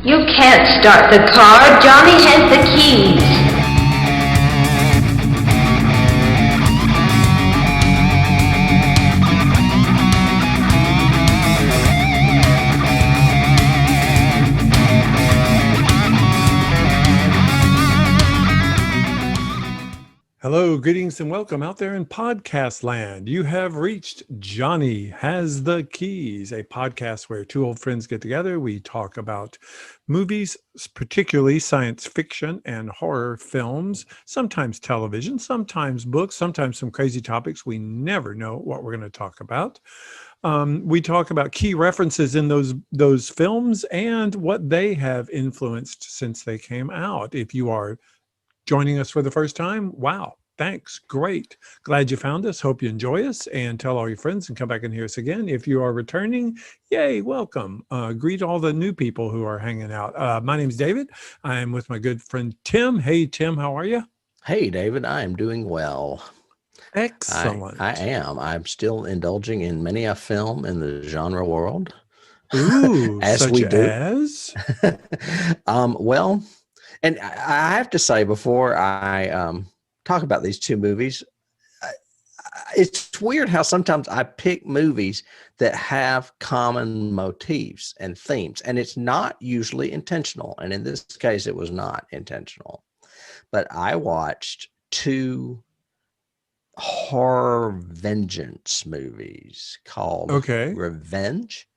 You can't start the car. Johnny has the keys. Hello, greetings, and welcome out there in podcast land. You have reached Johnny Has the Keys, a podcast where two old friends get together. We talk about movies, particularly science fiction and horror films, sometimes television, sometimes books, sometimes some crazy topics. We never know what we're going to talk about. We talk about key references in those films and what they have influenced since they came out. If you are joining us for the first time, wow, thanks, great, glad you found us. Hope you enjoy us, and tell all your friends and come back and hear us again. If you are returning, yay, welcome. Greet all the new people who are hanging out. My name's David. I am with my good friend Tim. Hey Tim, how are you? Hey David, I am doing well. Excellent. I am. I'm still indulging in many a film in the genre world. Ooh, as such we do. as? Well, and I have to say, before I talk about these two movies, it's weird how sometimes I pick movies that have common motifs and themes, and it's not usually intentional. And in this case, it was not intentional. But I watched two horror vengeance movies called Revenge,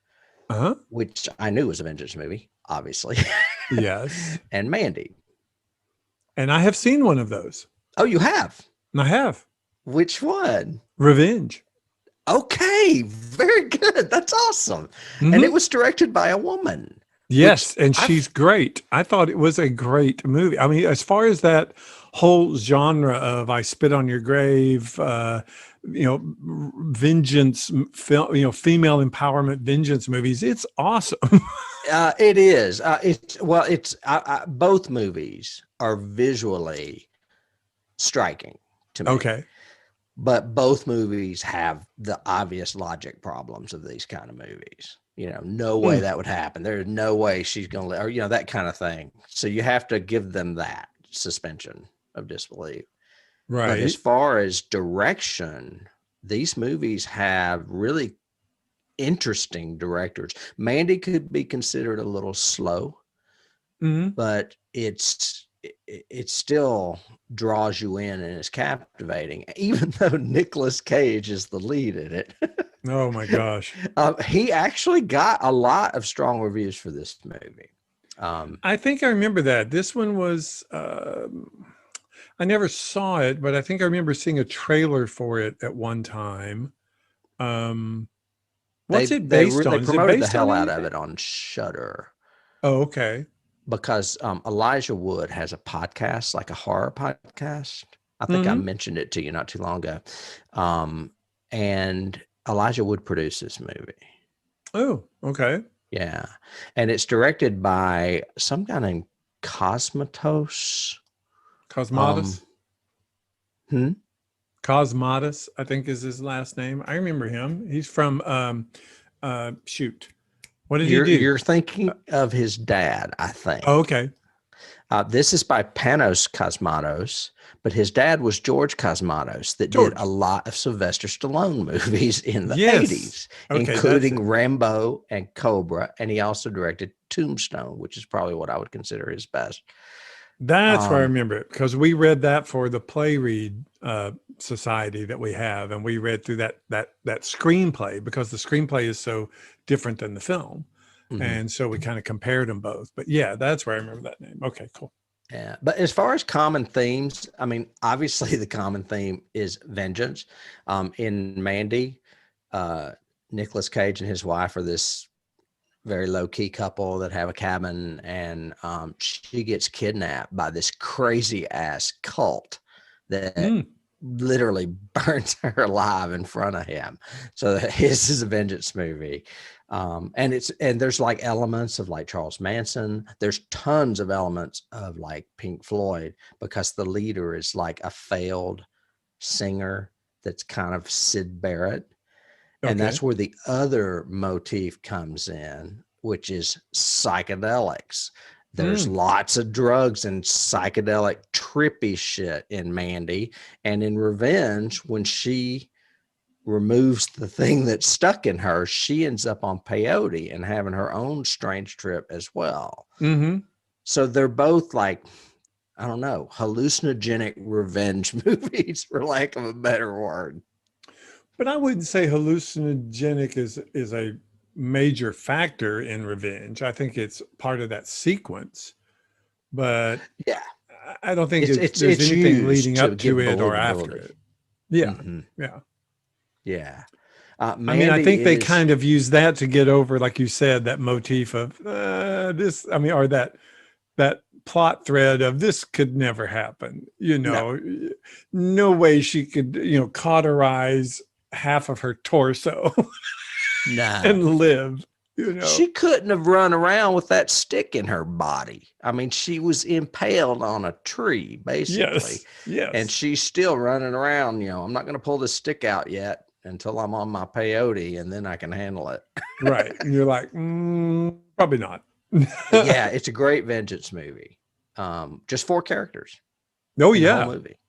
which I knew was a vengeance movie, obviously. Yes. And Mandy. And I have seen one of those. Oh, you have? I have. Which one? Revenge. Okay, very good. That's awesome. Mm-hmm. And it was directed by a woman. Yes, and she's great. I thought it was a great movie. I mean, as far as that whole genre of I Spit on Your Grave, vengeance film, female empowerment vengeance movies, it's awesome. It is. Both movies are visually striking to me. Okay. But both movies have the obvious logic problems of these kind of movies. No way that would happen. There's no way she's going to, or, that kind of thing. So you have to give them that suspension of disbelief. Right. But as far as direction, these movies have really interesting directors. Mandy could be considered a little slow, but it still draws you in and is captivating, even though Nicolas Cage is the lead in it. Oh my gosh. He actually got a lot of strong reviews for this movie. I think I remember that. This one was, I never saw it, but I think I remember seeing a trailer for it at one time. What's it based on? They promoted the hell out of it on Shudder. Oh, okay. Because Elijah Wood has a podcast, like a horror podcast. I think I mentioned it to you not too long ago. And Elijah Wood produced this movie. Oh, okay. Yeah. And it's directed by some guy named Cosmatos. Cosmatos, I think is his last name. I remember him. He's from, what did he do? You're thinking of his dad, I think. Oh, okay. This is by Panos Cosmatos, but his dad was George Cosmatos that did a lot of Sylvester Stallone movies in the 80s, including Rambo and Cobra. And he also directed Tombstone, which is probably what I would consider his best. That's where I remember it, because we read that for the play read society that we have, and we read through that screenplay because the screenplay is so different than the film, and so we kind of compared them both. But yeah, that's where I remember that name. Okay, cool. Yeah, but as far as common themes, I mean, obviously the common theme is vengeance. In Mandy, Nicolas Cage and his wife are this very low-key couple that have a cabin, and she gets kidnapped by this crazy-ass cult that literally burns her alive in front of him. So this is a vengeance movie. And there's like elements of like Charles Manson. There's tons of elements of like Pink Floyd, because the leader is like a failed singer that's kind of Syd Barrett. And that's where the other motif comes in, which is psychedelics. There's lots of drugs and psychedelic trippy shit in Mandy. And in Revenge, when she removes the thing that's stuck in her, she ends up on peyote and having her own strange trip as well. Mm-hmm. So they're both like, I don't know, hallucinogenic revenge movies, for lack of a better word. But I wouldn't say hallucinogenic is a major factor in Revenge. I think it's part of that sequence, but yeah, I don't think there's it's anything leading to up to it or after believability. it. Yeah, Mhm. yeah. Yeah. I mean, I think they kind of use that to get over, like you said, that motif of this. I mean, or that plot thread of this could never happen. You know, no way she could, cauterize half of her torso and live. You know, she couldn't have run around with that stick in her body. I mean, she was impaled on a tree, basically. Yes. And she's still running around. I'm not going to pull this stick out yet until I'm on my peyote, and then I can handle it. Right. And you're like, probably not. But yeah, it's a great vengeance movie. Just 4 characters. Oh, in the yeah. whole movie.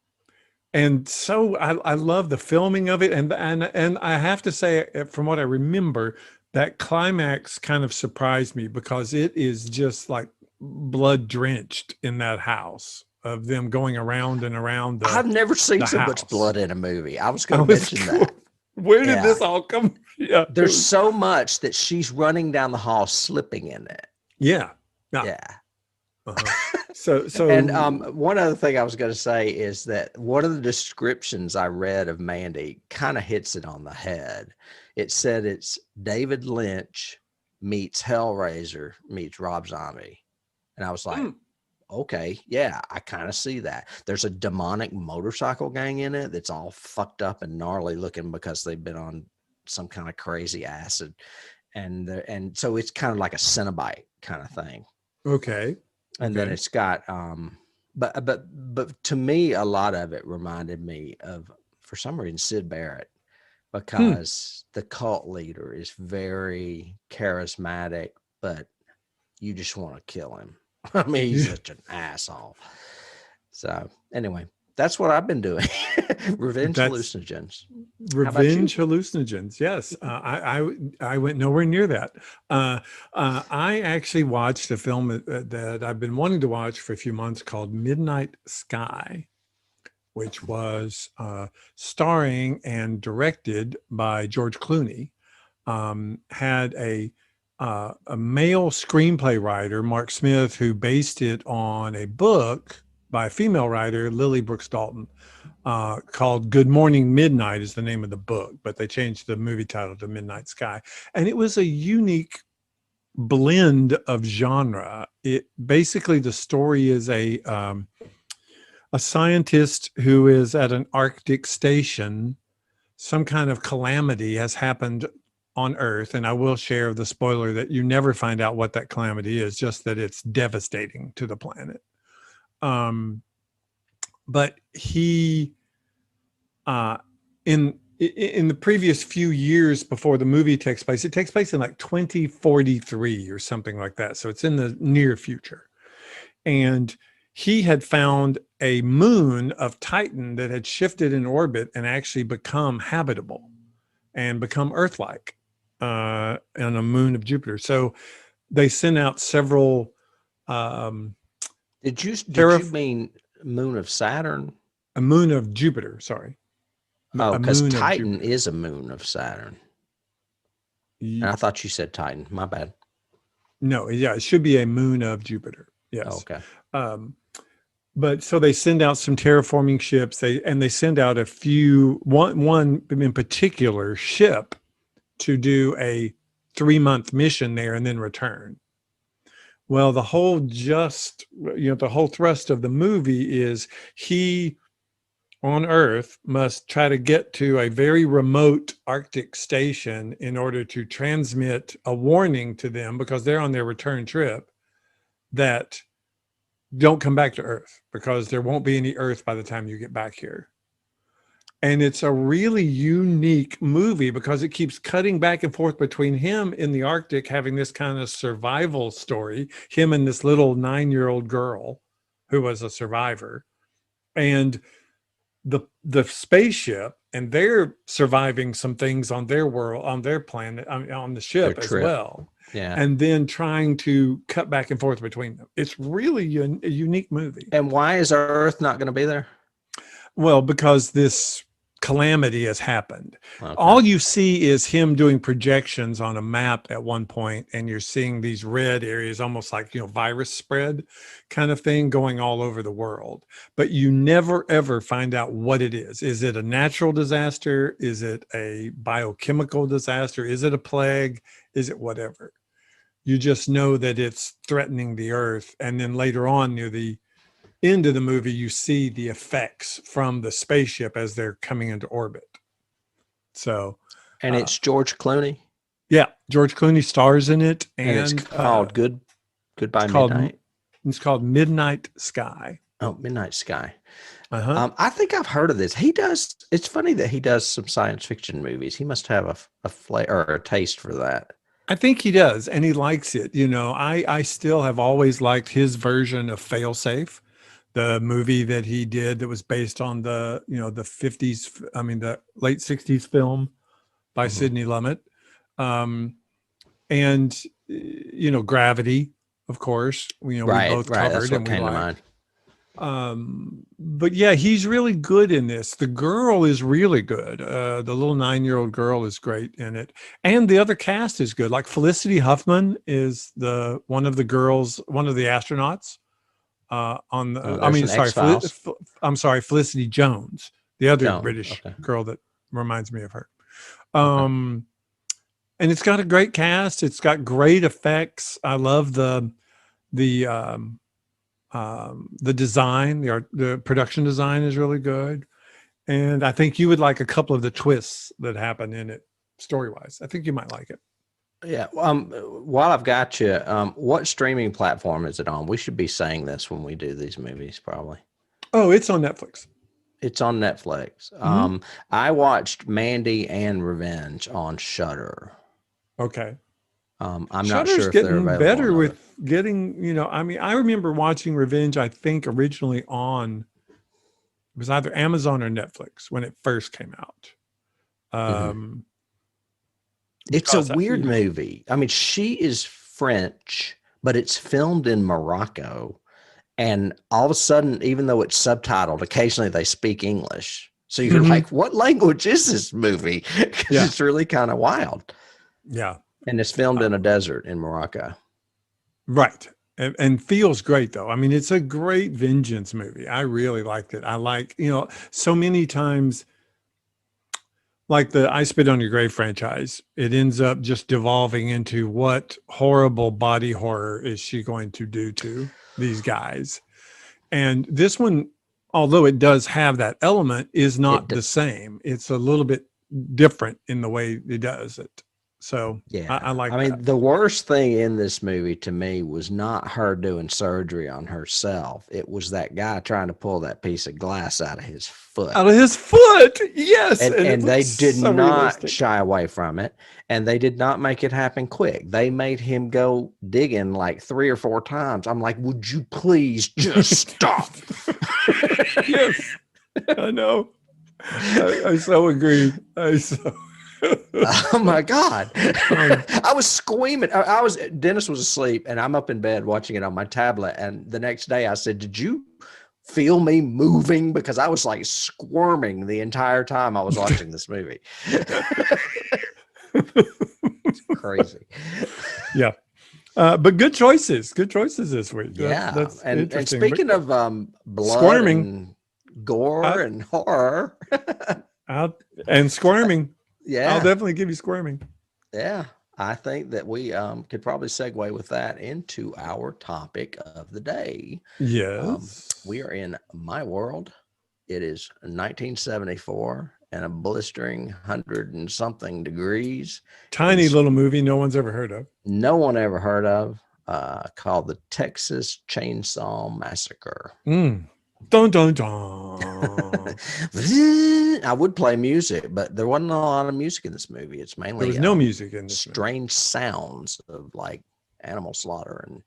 And so I love the filming of it. And I have to say, from what I remember, that climax kind of surprised me because it is just like blood drenched in that house of them going around and around. I've never seen so house. much blood in a movie. I was going to mention that. Where did this all come? Yeah. There's so much that she's running down the hall, slipping in it. Yeah. Yeah. Uh-huh. So and one other thing I was going to say is that one of the descriptions I read of Mandy kind of hits it on the head. It said it's David Lynch meets Hellraiser meets Rob Zombie. And I was like, okay, yeah, I kind of see that. There's a demonic motorcycle gang in it that's all fucked up and gnarly looking because they've been on some kind of crazy acid. And so it's kind of like a Cenobite kind of thing. Okay. And then it's got but to me a lot of it reminded me of, for some reason, Sid Barrett, because the cult leader is very charismatic, but you just want to kill him. I mean, he's such an asshole. So anyway, that's what I've been doing. Revenge hallucinogens. Revenge hallucinogens. Yes. I went nowhere near that. I actually watched a film that I've been wanting to watch for a few months called Midnight Sky, which was starring and directed by George Clooney. Had a male screenplay writer, Mark Smith, who based it on a book by a female writer, Lily Brooks Dalton, called Good Morning Midnight is the name of the book, but they changed the movie title to Midnight Sky. And it was a unique blend of genre. It basically, the story is a scientist who is at an Arctic station. Some kind of calamity has happened on Earth, and I will share the spoiler that you never find out what that calamity is, just that it's devastating to the planet. But he, in the previous few years before the movie takes place, it takes place in like 2043 or something like that. So it's in the near future. And he had found a moon of Titan that had shifted in orbit and actually become habitable and become Earth-like, on a moon of Jupiter. So they sent out several, Did you mean moon of Saturn? A moon of Jupiter, sorry. Oh, because Titan is a moon of Saturn. And I thought you said Titan. My bad. No, yeah, it should be a moon of Jupiter. Yes. Oh, okay. But so they send out some terraforming ships. They send out one in particular ship to do a 3-month mission there and then return. Well, the whole thrust of the movie is he on Earth must try to get to a very remote Arctic station in order to transmit a warning to them, because they're on their return trip, that don't come back to Earth because there won't be any Earth by the time you get back here. And it's a really unique movie because it keeps cutting back and forth between him in the Arctic having this kind of survival story, him and this little 9-year-old girl who was a survivor, and the spaceship, and they're surviving some things on their world, on their planet, on the ship as well. Yeah. And then trying to cut back and forth between them. It's really a unique movie. And why is Earth not going to be there? Well, because this calamity has happened. Okay. All you see is him doing projections on a map at one point, and you're seeing these red areas, almost like, virus spread kind of thing going all over the world. But you never, ever find out what it is. Is it a natural disaster? Is it a biochemical disaster? Is it a plague? Is it whatever? You just know that it's threatening the earth. And then later on, near the end of the movie, you see the effects from the spaceship as they're coming into orbit. So, and it's George Clooney. Yeah, George Clooney stars in it, and it's called Goodbye Midnight. It's called Midnight Sky. Oh, Midnight Sky. I think I've heard of this. He does. It's funny that he does some science fiction movies. He must have a flavor or a taste for that. I think he does, and he likes it. I still have always liked his version of Failsafe, the movie that he did that was based on the 50s, the late 60s film by Sidney Lumet. And Gravity, of course, we both covered. That's what came to mind. But yeah, he's really good in this. The girl is really good. The little 9-year-old girl is great in it. And the other cast is good. Like Felicity Huffman is one of the astronauts. I'm sorry, Felicity Jones, the other British girl that reminds me of her. And it's got a great cast. It's got great effects. I love the design. The production design is really good. And I think you would like a couple of the twists that happen in it story-wise. I think you might like it. Yeah. While I've got you, what streaming platform is it on? We should be saying this when we do these movies, probably. Oh, it's on Netflix. It's on Netflix. I watched Mandy and Revenge on Shudder. Okay. I'm Shudder's not sure if getting they're available. Better with getting, I remember watching Revenge, I think originally it was either Amazon or Netflix when it first came out. It's a weird movie. She is French, but it's filmed in Morocco. And all of a sudden, even though it's subtitled, occasionally they speak English. So you're like, what language is this movie? Because it's really kind of wild. Yeah. And it's filmed in a desert in Morocco. Right. And feels great, though. It's a great vengeance movie. I really liked it. I like, so many times, like the I Spit on Your Grave franchise, it ends up just devolving into what horrible body horror is she going to do to these guys. And this one, although it does have that element, is not the same. It's a little bit different in the way it does it. So yeah, I like that. The worst thing in this movie to me was not her doing surgery on herself. It was that guy trying to pull that piece of glass out of his foot. Yes. And they did not shy away from it. And they did not make it happen quick. They made him go digging like 3 or 4 times. I'm like, would you please just stop? Yes, I know. I so agree. Oh my God. I was squeaming. Dennis was asleep and I'm up in bed watching it on my tablet. And the next day I said, did you feel me moving? Because I was like squirming the entire time I was watching this movie. It's crazy. Yeah. But good choices this week. That's and speaking of blood, squirming, and gore and horror. And squirming. Yeah, I'll definitely give you squirming. Yeah, I think that we could probably segue with that into our topic of the day. Yes. We are in my world. It is 1974 and a blistering 100 and something degrees. Tiny little movie no one's ever heard of. No one ever heard of, called the Texas Chainsaw Massacre. Dun dun dun. I would play music, but there wasn't a lot of music in this movie. It's mainly There was no music in this movie. strange sounds of like animal slaughter and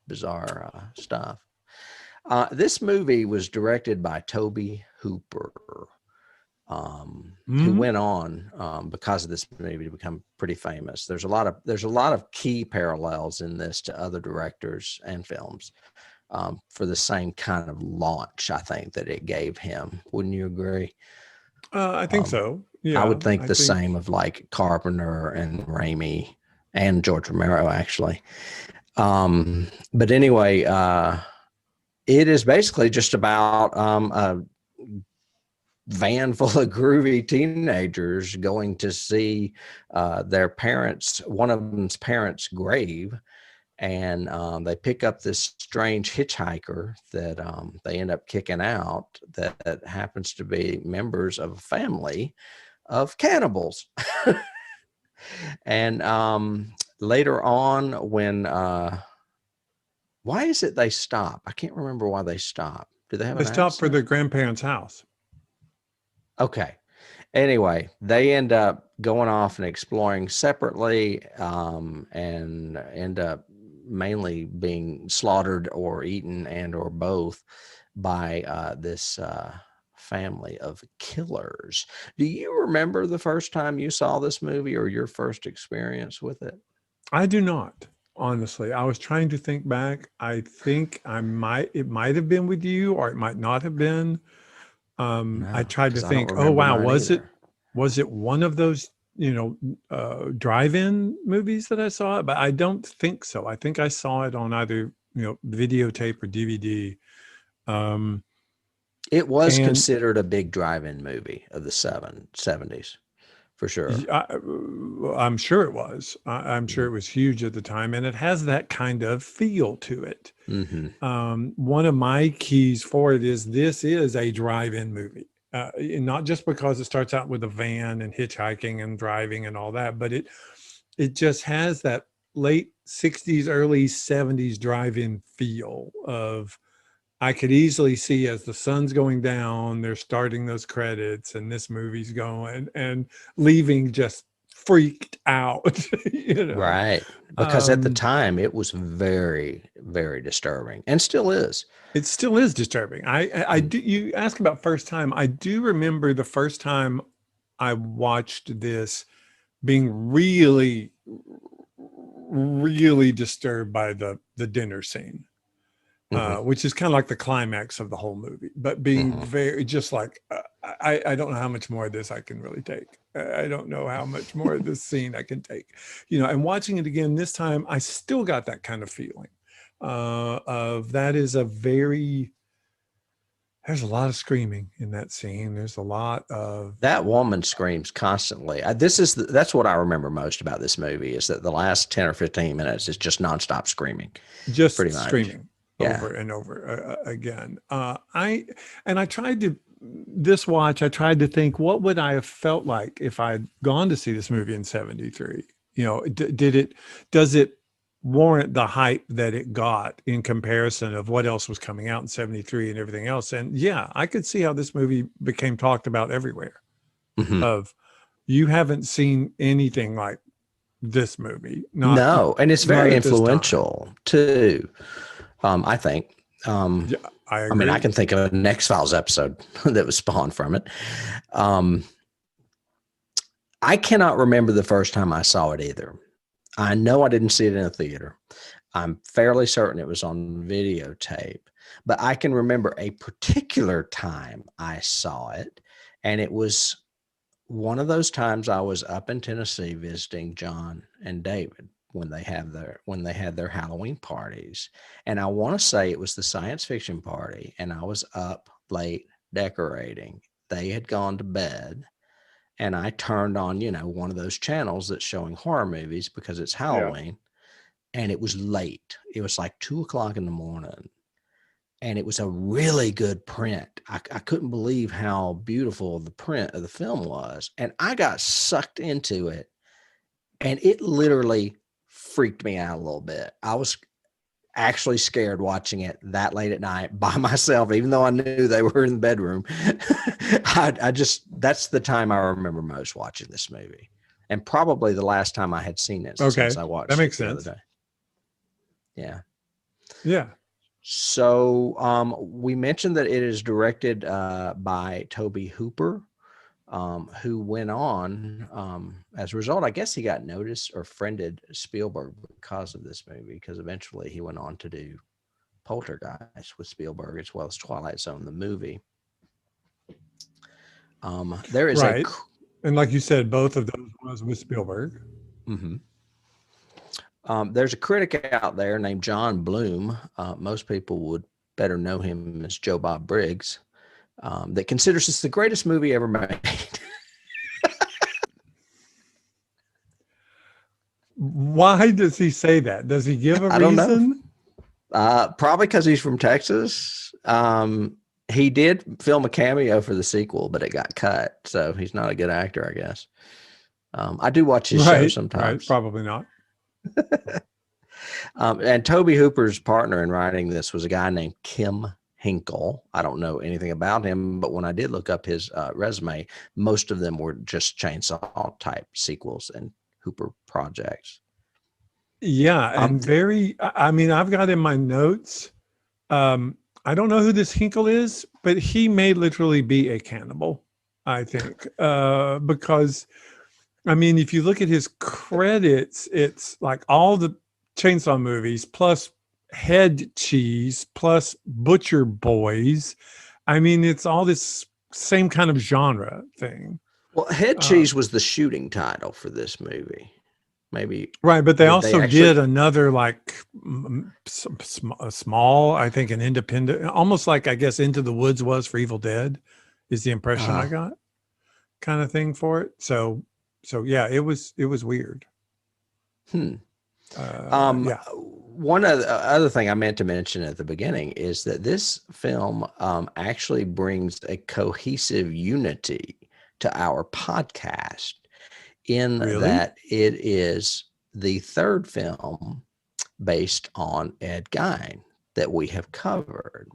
bizarre stuff. This movie was directed by Tobe Hooper, who went on because of this movie to become pretty famous. There's a lot of key parallels in this to other directors and films for the same kind of launch, I think, that it gave him. Wouldn't you agree? I think so. Yeah, I would think the same of like Carpenter and Raimi and George Romero, actually. But anyway, it is basically just about a van full of groovy teenagers going to see their parents, one of them's parents' grave. And they pick up this strange hitchhiker that they end up kicking out that happens to be members of a family of cannibals. And later on, when why is it they stop? I can't remember why they stop. Do they have They an stopped for accident? their grandparents' house. Okay. Anyway, they end up going off and exploring separately and end up mainly being slaughtered or eaten and or both by this family of killers. Do you remember the first time you saw this movie or your first experience with it? I do not, honestly. I was trying to think back. I think it might have been with you, or it might not have been. I tried to 'Cause I don't think, oh remember wow, mine either. was it one of those, drive-in movies that I saw it? But I don't think so. I think I saw it on either, videotape or DVD. It was And considered a big drive-in movie of the 70s, for sure. I'm sure it was. I'm sure it was huge at the time, and it has that kind of feel to it. Mm-hmm. One of my keys for it is this is a drive-in movie. Not just because it starts out with a van and hitchhiking and driving and all that, but it just has that late 60s, early 70s drive-in feel of, I could easily see as the sun's going down, they're starting those credits and this movie's going and leaving just freaked out, Right. Because at the time it was very, very disturbing and still is. It still is disturbing. I do. You ask about first time. I do remember the first time I watched this being really, really disturbed by the dinner scene, Mm-hmm. which is kind of like the climax of the whole movie. But being Mm-hmm. very just like I don't know how much more of this I can really take. I don't know how much more of this scene I can take. And watching it again this time, I still got that kind of feeling. Of that is a very There's a lot of screaming in that scene. There's a lot of That woman screams constantly. That's what I remember most about this movie is that the last 10 or 15 minutes is just nonstop screaming. just Pretty much. screaming Yeah. over and over again. I tried to this watch. I tried to think, what would I have felt like if I'd gone to see this movie in '73? Does it warrant the hype that it got in comparison of what else was coming out in '73 and everything else? And yeah, I could see how this movie became talked about everywhere. Mm-hmm. Of, you haven't seen anything like this movie. No, and it's very at this time. influential too. I think. Yeah, I agree. mean, I can think of an X-Files episode that was spawned from it. I cannot remember the first time I saw it either. I know I didn't see it in a theater. I'm fairly certain it was on videotape, but I can remember a particular time I saw it, and it was one of those times I was up in Tennessee visiting John and David when they had their Halloween parties. And I want to say it was the science fiction party, and I was up late decorating. They had gone to bed, and I turned on, one of those channels that's showing horror movies because it's Halloween. Yeah. And it was late. It was like 2:00 in the morning. And it was a really good print. I couldn't believe how beautiful the print of the film was. And I got sucked into it. And it literally freaked me out a little bit. actually scared watching it that late at night by myself, even though I knew they were in the bedroom. That's the time I remember most watching this movie, and probably the last time I had seen it Okay, since I watched that makes it the sense. other day. Yeah. Yeah. So we mentioned that it is directed by Tobe Hooper, who went on, as a result, I guess he got noticed or friended Spielberg because of this movie, because eventually he went on to do Poltergeist with Spielberg as well as Twilight Zone, the movie. There is right. And like you said, both of those was with Spielberg. There's a critic out there named John Bloom. Most people would better know him as Joe Bob Briggs, that considers this the greatest movie ever made. Why does he say that? Does he give a I don't reason? know. Probably because he's from Texas. He did film a cameo for the sequel, but it got cut, so he's not a good actor, I guess. I do watch his show sometimes. Right, probably not. And Tobe Hooper's partner in writing this was a guy named Kim Hinkle. I don't know anything about him, but when I did look up his resume, most of them were just Chainsaw type sequels and Hooper projects. Yeah, and I mean, I've got in my notes, I don't know who this Hinkle is, but he may literally be a cannibal, I think, because, I mean, if you look at his credits, it's like all the Chainsaw movies plus Head Cheese plus Butcher Boys. I mean, it's all this same kind of genre thing. Well, Head Cheese was the shooting title for this movie. Maybe. Right, but they also did another like small, I think, an independent, almost like I guess Into the Woods was for Evil Dead, is the impression I got, kind of thing for it. So yeah, it was weird. Yeah. One of the other thing I meant to mention at the beginning is that this film actually brings a cohesive unity to our podcast, in that it is the third film based on Ed Gein that we have covered.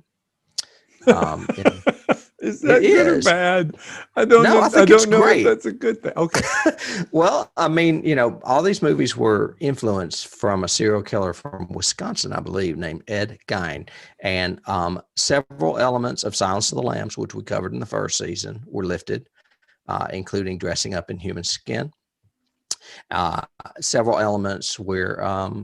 Is that good or bad? I don't know. I think it's great. If that's a good thing. Okay. Well, I mean, all these movies were influenced from a serial killer from Wisconsin, I believe, named Ed Gein. And several elements of Silence of the Lambs, which we covered in the first season, were lifted, including dressing up in human skin. Several elements were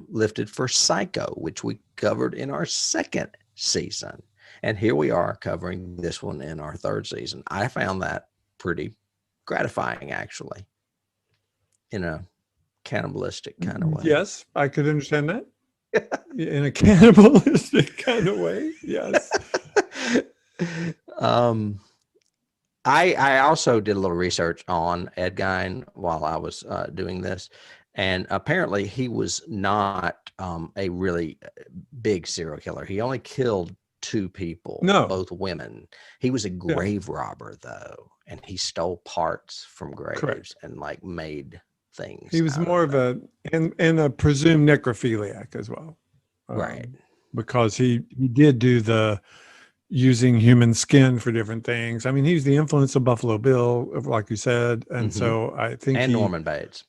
lifted for Psycho, which we covered in our second season. And here we are covering this one in our third season. I found that pretty gratifying, actually, in a cannibalistic kind of way. Yes, I could understand that. In a cannibalistic kind of way. Yes. I also did a little research on Ed Gein while I was doing this. And apparently he was not a really big serial killer. He only killed 2 people, both women. He was a grave robber, though, and he stole parts from graves and like made things. He was more of a presumed necrophiliac as well, right? Because he did do the using human skin for different things. I mean, he was the influence of Buffalo Bill, like you said, and so I think Norman Bates.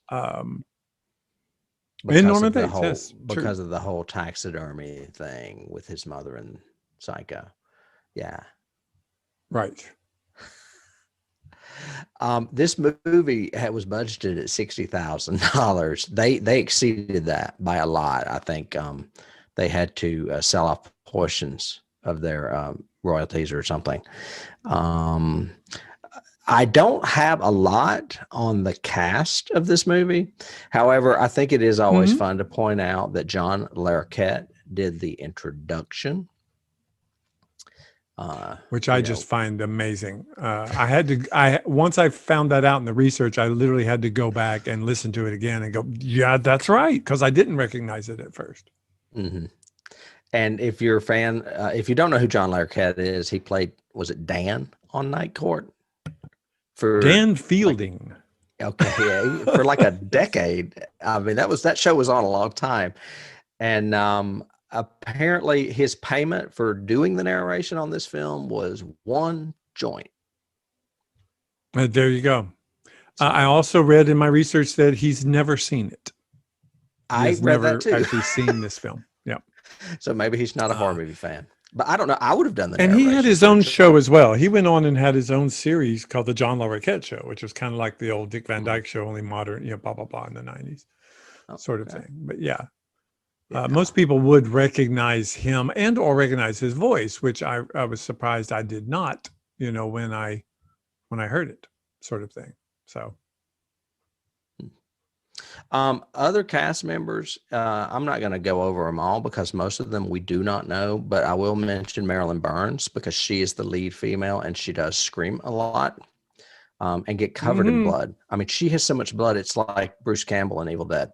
Because of the whole taxidermy thing with his mother and Psycho. Yeah. Right. This movie was budgeted at $60,000. They exceeded that by a lot. I think they had to sell off portions of their royalties or something. I don't have a lot on the cast of this movie. However, I think it is always fun to point out that John Larroquette did the introduction. Which I just find amazing. Once I found that out in the research, I literally had to go back and listen to it again and go, yeah, that's right. Because I didn't recognize it at first. Mm-hmm. And if you're a fan, if you don't know who John Larroquette is, he played, was it Dan on Night Court? For Dan Fielding. For like a decade. I mean, that show was on a long time. And apparently his payment for doing the narration on this film was one joint. There you go. So, I also read in my research that he's never seen it. He I has read never that too. actually seen this film. Yeah. So maybe he's not a horror movie fan. But I don't know. I would have done the And narration. he had his own show as well. He went on and had his own series called the John LaRoquette Show, which was kind of like the old Dick Van Dyke Show, only modern, blah, blah, blah in the 90s sort of thing. But yeah. Most people would recognize him and or recognize his voice, which I was surprised I did not, when I heard it, sort of thing. So other cast members, I'm not going to go over them all because most of them we do not know, but I will mention Marilyn Burns because she is the lead female and she does scream a lot and get covered in blood. I mean, she has so much blood, it's like Bruce Campbell in Evil Dead.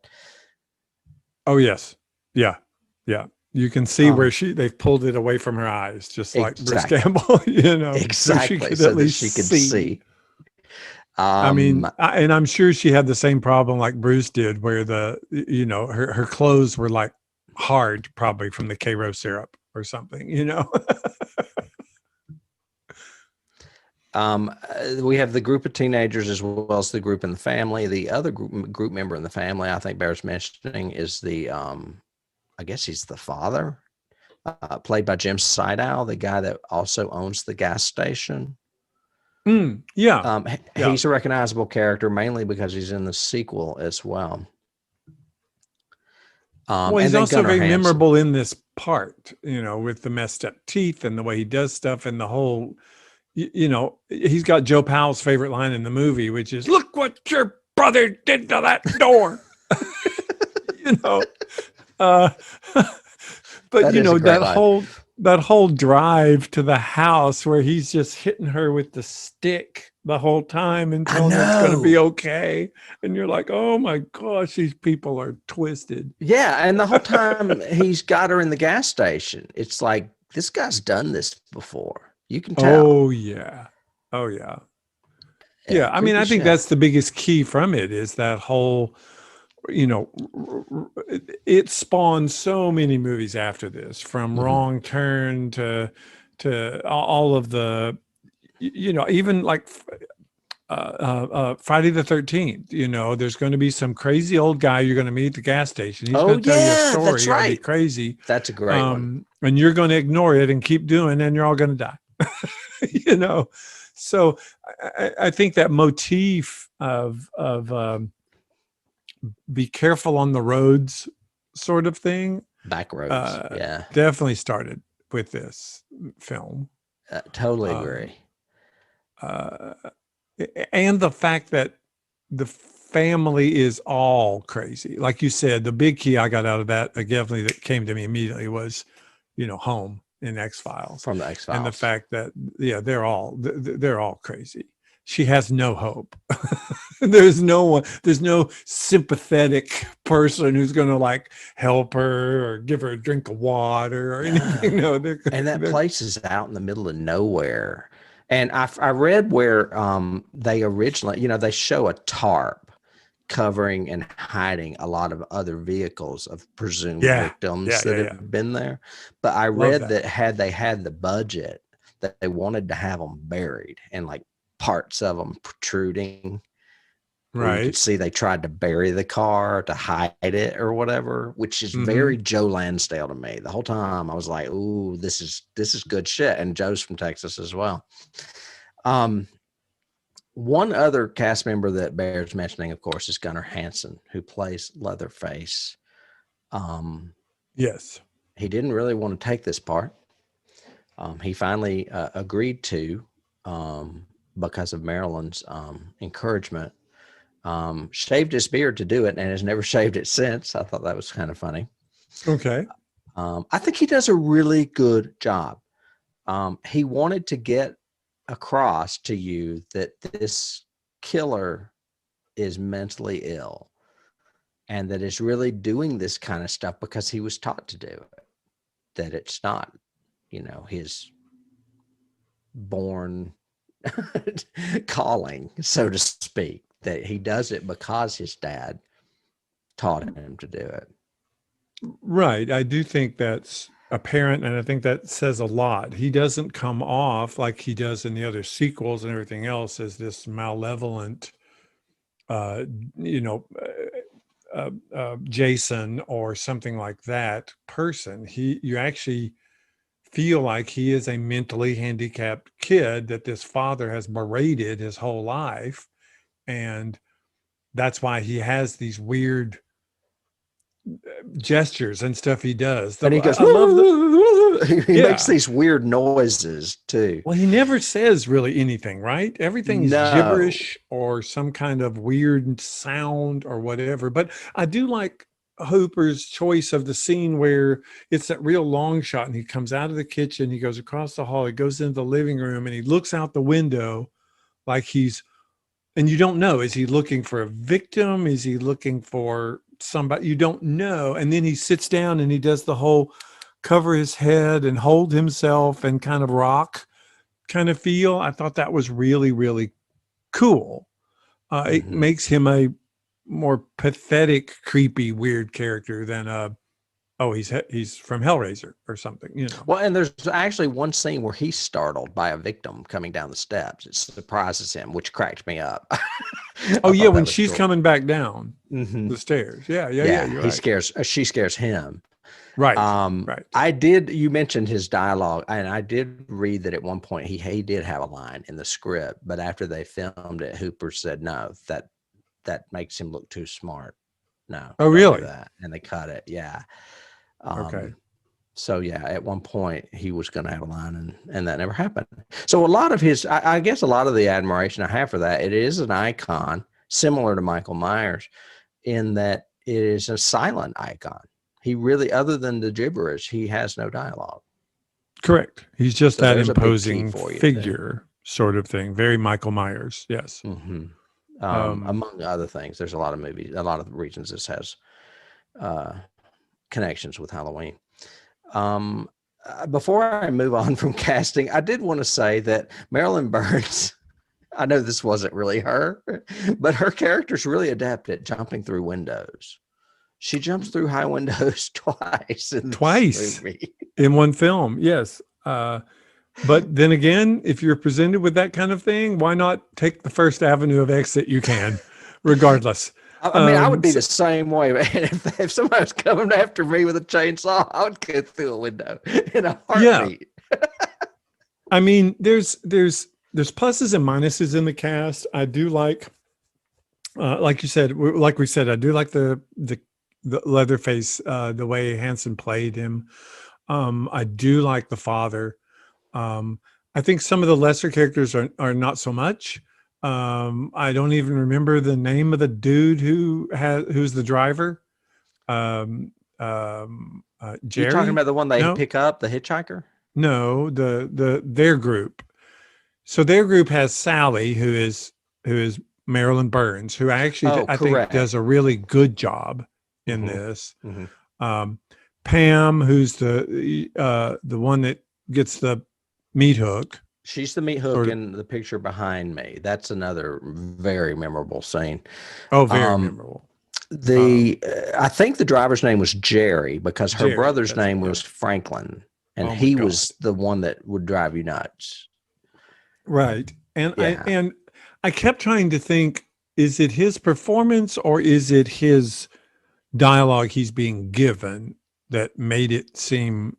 Oh, yes. Yeah. Yeah. You can see where they've pulled it away from her eyes, just like Bruce Campbell, Exactly. So that she could see. I mean, and I'm sure she had the same problem like Bruce did, where her clothes were like hard, probably from the Cairo syrup or something, We have the group of teenagers as well as the group in the family. The other group member in the family, I think bears mentioning, is the, I guess he's the father, played by Jim Sidow, the guy that also owns the gas station. Yeah. He's a recognizable character mainly because he's in the sequel as well. Well, he's also Gunnar very Hansen. Memorable in this part, with the messed up teeth and the way he does stuff and the whole, he's got Joe Powell's favorite line in the movie, which is, "Look what your brother did to that door." But that whole drive to the house where he's just hitting her with the stick the whole time and telling her it's going to be okay. And you're like, oh my gosh, these people are twisted. Yeah. And the whole time he's got her in the gas station. It's like, this guy's done this before. You can tell. Oh yeah. Oh yeah. Yeah. I mean, I think that's the biggest key from it is that whole, it spawned so many movies after this, from Wrong Turn to all of the, even like Friday the 13th. There's going to be some crazy old guy you're going to meet at the gas station. He's going to tell you a story. That's right. Be crazy. That's a great one. And you're going to ignore it and keep doing, and you're all going to die. So I think that motif of be careful on the roads sort of thing. Back roads. Definitely started with this film. Totally agree. And the fact that the family is all crazy. Like you said, the big key I got out of that, definitely that came to me immediately was, home in X-Files. From the X-Files. And the fact that, they're all crazy. She has no hope. There's no sympathetic person who's going to like help her or give her a drink of water or anything. No, and that place is out in the middle of nowhere. And I read where they originally, they show a tarp covering and hiding a lot of other vehicles of presumed victims that have been there. But I read that had they had the budget, that they wanted to have them buried and like parts of them protruding. Right. You could see they tried to bury the car to hide it or whatever, which is very Joe Lansdale to me. The whole time I was like, ooh, this is good shit. And Joe's from Texas as well. One other cast member that bears mentioning, of course, is Gunnar Hansen, who plays Leatherface. Yes. He didn't really want to take this part. He finally agreed to, because of Marilyn's encouragement. Shaved his beard to do it and has never shaved it since. I thought that was kind of funny. Okay. I think he does a really good job. He wanted to get across to you that this killer is mentally ill and that is really doing this kind of stuff because he was taught to do it, that it's not, his born calling, so to speak, that he does it because his dad taught him to do it. Right. I do think that's apparent, and I think that says a lot. He doesn't come off like he does in the other sequels and everything else as this malevolent, uh, you know, Jason or something like that person. You actually feel like he is a mentally handicapped kid that this father has berated his whole life, and that's why he has these weird gestures and stuff he does. And he goes, I love he makes yeah. these weird noises too. Well, he never says really anything, right? Everything is No. gibberish or some kind of weird sound or whatever. But I do like Hooper's choice of the scene where it's that real long shot and he comes out of the kitchen, he goes across the hall, he goes into the living room and he looks out the window like and you don't know, is he looking for a victim? Is he looking for somebody? You don't know. And then he sits down and he does the whole cover his head and hold himself and kind of rock kind of feel. I thought that was really, really cool. It makes him a more pathetic, creepy, weird character than he's from Hellraiser or something, you know. Well, and there's actually one scene where he's startled by a victim coming down the steps. It surprises him, which cracked me up. Oh yeah, when she's coming back down the stairs. Yeah. She scares him. Right. Right. You mentioned his dialogue, and I did read that at one point he did have a line in the script, but after they filmed it, Hooper said, no, that makes him look too smart. No. Oh, really? That. And they cut it. Yeah. Okay. So yeah, at one point he was going to have a line and that never happened. So a lot of I guess a lot of the admiration I have for that, it is an icon similar to Michael Myers in that it is a silent icon. He really, other than the gibberish, he has no dialogue. Correct. He's just that imposing figure sort of thing. Very Michael Myers. Yes. Mm-hmm. Among other things, there's a lot of movies, a lot of reasons this has connections with Halloween. Before I move on from casting, I did want to say that Marilyn Burns, I know this wasn't really her, but her character's really adept at jumping through windows. She jumps through high windows twice in one film. Yes. But then again, if you're presented with that kind of thing, why not take the first avenue of exit you can, regardless? I mean, I would be the same way, man. If somebody was coming after me with a chainsaw, I would get through a window in a heartbeat. Yeah. I mean, there's pluses and minuses in the cast. I do like you said, like we said, I do like the Leatherface, the way Hansen played him. I do like the father. I think some of the lesser characters are not so much. I don't even remember the name of the dude who's the driver. Jerry? You're talking about the one they pick up, the hitchhiker? No, their group. So their group has Sally, who is Marilyn Burns, who actually I think does a really good job in this. Mm-hmm. Pam, who's the one that gets the meat hook. She's the meat hook in the picture behind me. That's another very memorable scene. Oh, very memorable. I think the driver's name was Jerry because her brother's name was Franklin, and he was the one that would drive you nuts. Right. And I kept trying to think, is it his performance or is it his dialogue he's being given that made it seem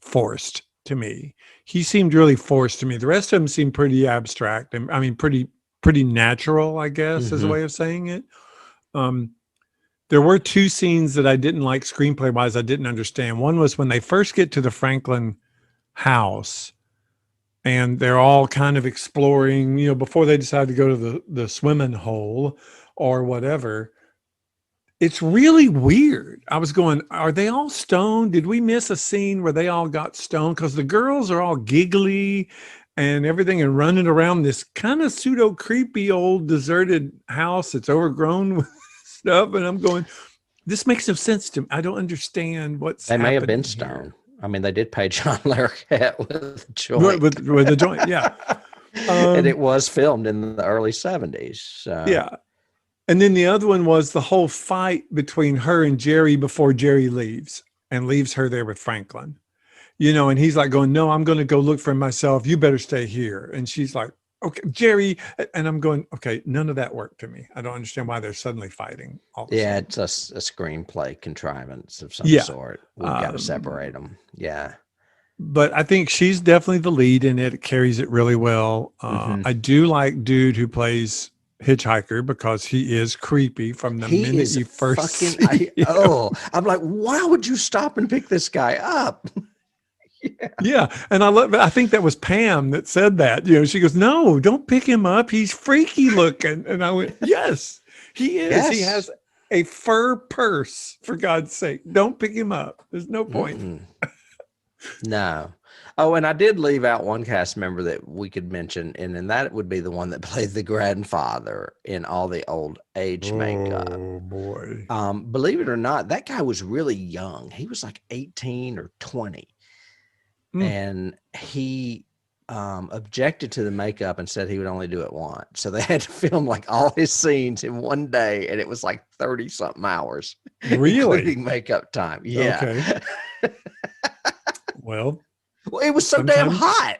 forced to me? He seemed really forced to me. The rest of them seemed pretty abstract. I mean, pretty natural, I guess, is a way of saying it. There were two scenes that I didn't like screenplay wise. I didn't understand. One was when they first get to the Franklin house and they're all kind of exploring, before they decide to go to the swimming hole or whatever. It's really weird. I was going, are they all stoned? Did we miss a scene where they all got stoned? Because the girls are all giggly and everything and running around this kind of pseudo creepy old deserted house that's overgrown with stuff. And I'm going, this makes no sense to me. I don't understand what's happening. They may have been stoned. I mean, they did pay John Larroquette with a joint. With the joint, yeah. And it was filmed in the early 70s. So. Yeah. And then the other one was the whole fight between her and Jerry before Jerry leaves and leaves her there with Franklin. And he's like going, no, I'm going to go look for him myself. You better stay here. And she's like, okay, Jerry. And I'm going, okay, none of that worked to me. I don't understand why they're suddenly fighting all of a sudden. It's a screenplay contrivance of some Yeah. sort. We've got to separate them. Yeah. But I think she's definitely the lead in it. It carries it really well. I do like dude who plays Hitchhiker because he is creepy from the minute you first see him. I'm like, why would you stop and pick this guy up? Yeah. And I think that was Pam that said that, she goes, no, don't pick him up. He's freaky looking. And I went, yes, he is. Yes. He has a fur purse, for God's sake. Don't pick him up. There's no point. No. Oh, and I did leave out one cast member that we could mention, and then that would be the one that played the grandfather in all the old age makeup. Oh boy. Believe it or not, that guy was really young. He was like 18 or 20. And he objected to the makeup and said he would only do it once. So they had to film like all his scenes in one day, and it was like 30 something hours. Really? Including makeup time. Yeah. Okay. Well, it was so damn hot.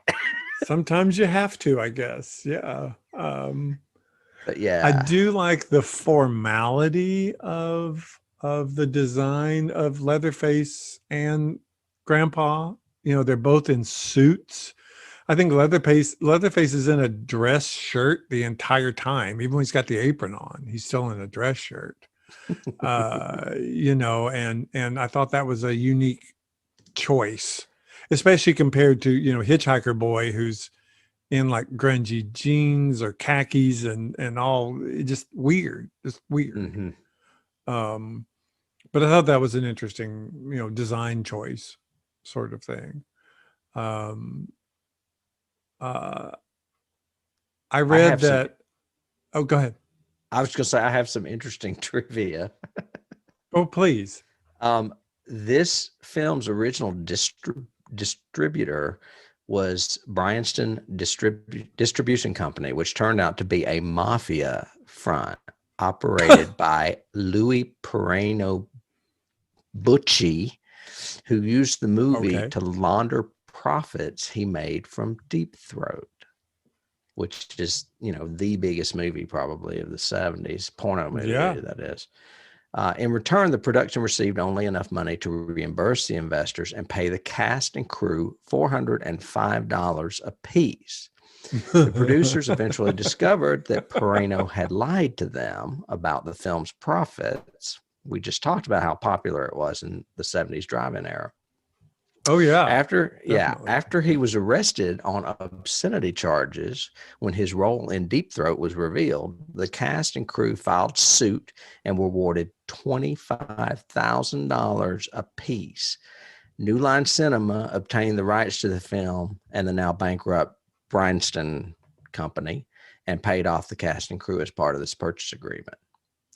Sometimes you have to, I guess. Yeah. But yeah. I do like the formality of the design of Leatherface and Grandpa. They're both in suits. I think Leatherface is in a dress shirt the entire time. Even when he's got the apron on, he's still in a dress shirt. And I thought that was a unique choice, especially compared to, Hitchhiker Boy, who's in like grungy jeans or khakis and all, just weird. Mm-hmm. But I thought that was an interesting, design choice sort of thing. I read that. Oh, go ahead. I was going to say, I have some interesting trivia. Oh, please. This film's original distributor was Bryanston Distribution Company, which turned out to be a mafia front operated by Louis Perrino Bucci, who used the movie to launder profits he made from Deep Throat, which is, the biggest movie probably of the 70s, porno movie, that is. In return, the production received only enough money to reimburse the investors and pay the cast and crew $405 apiece. The producers eventually discovered that Perrino had lied to them about the film's profits. We just talked about how popular it was in the 70s drive-in era. Oh yeah. After he was arrested on obscenity charges when his role in Deep Throat was revealed, the cast and crew filed suit and were awarded $25,000 apiece. New Line Cinema obtained the rights to the film and the now bankrupt Bryanston Company and paid off the cast and crew as part of this purchase agreement.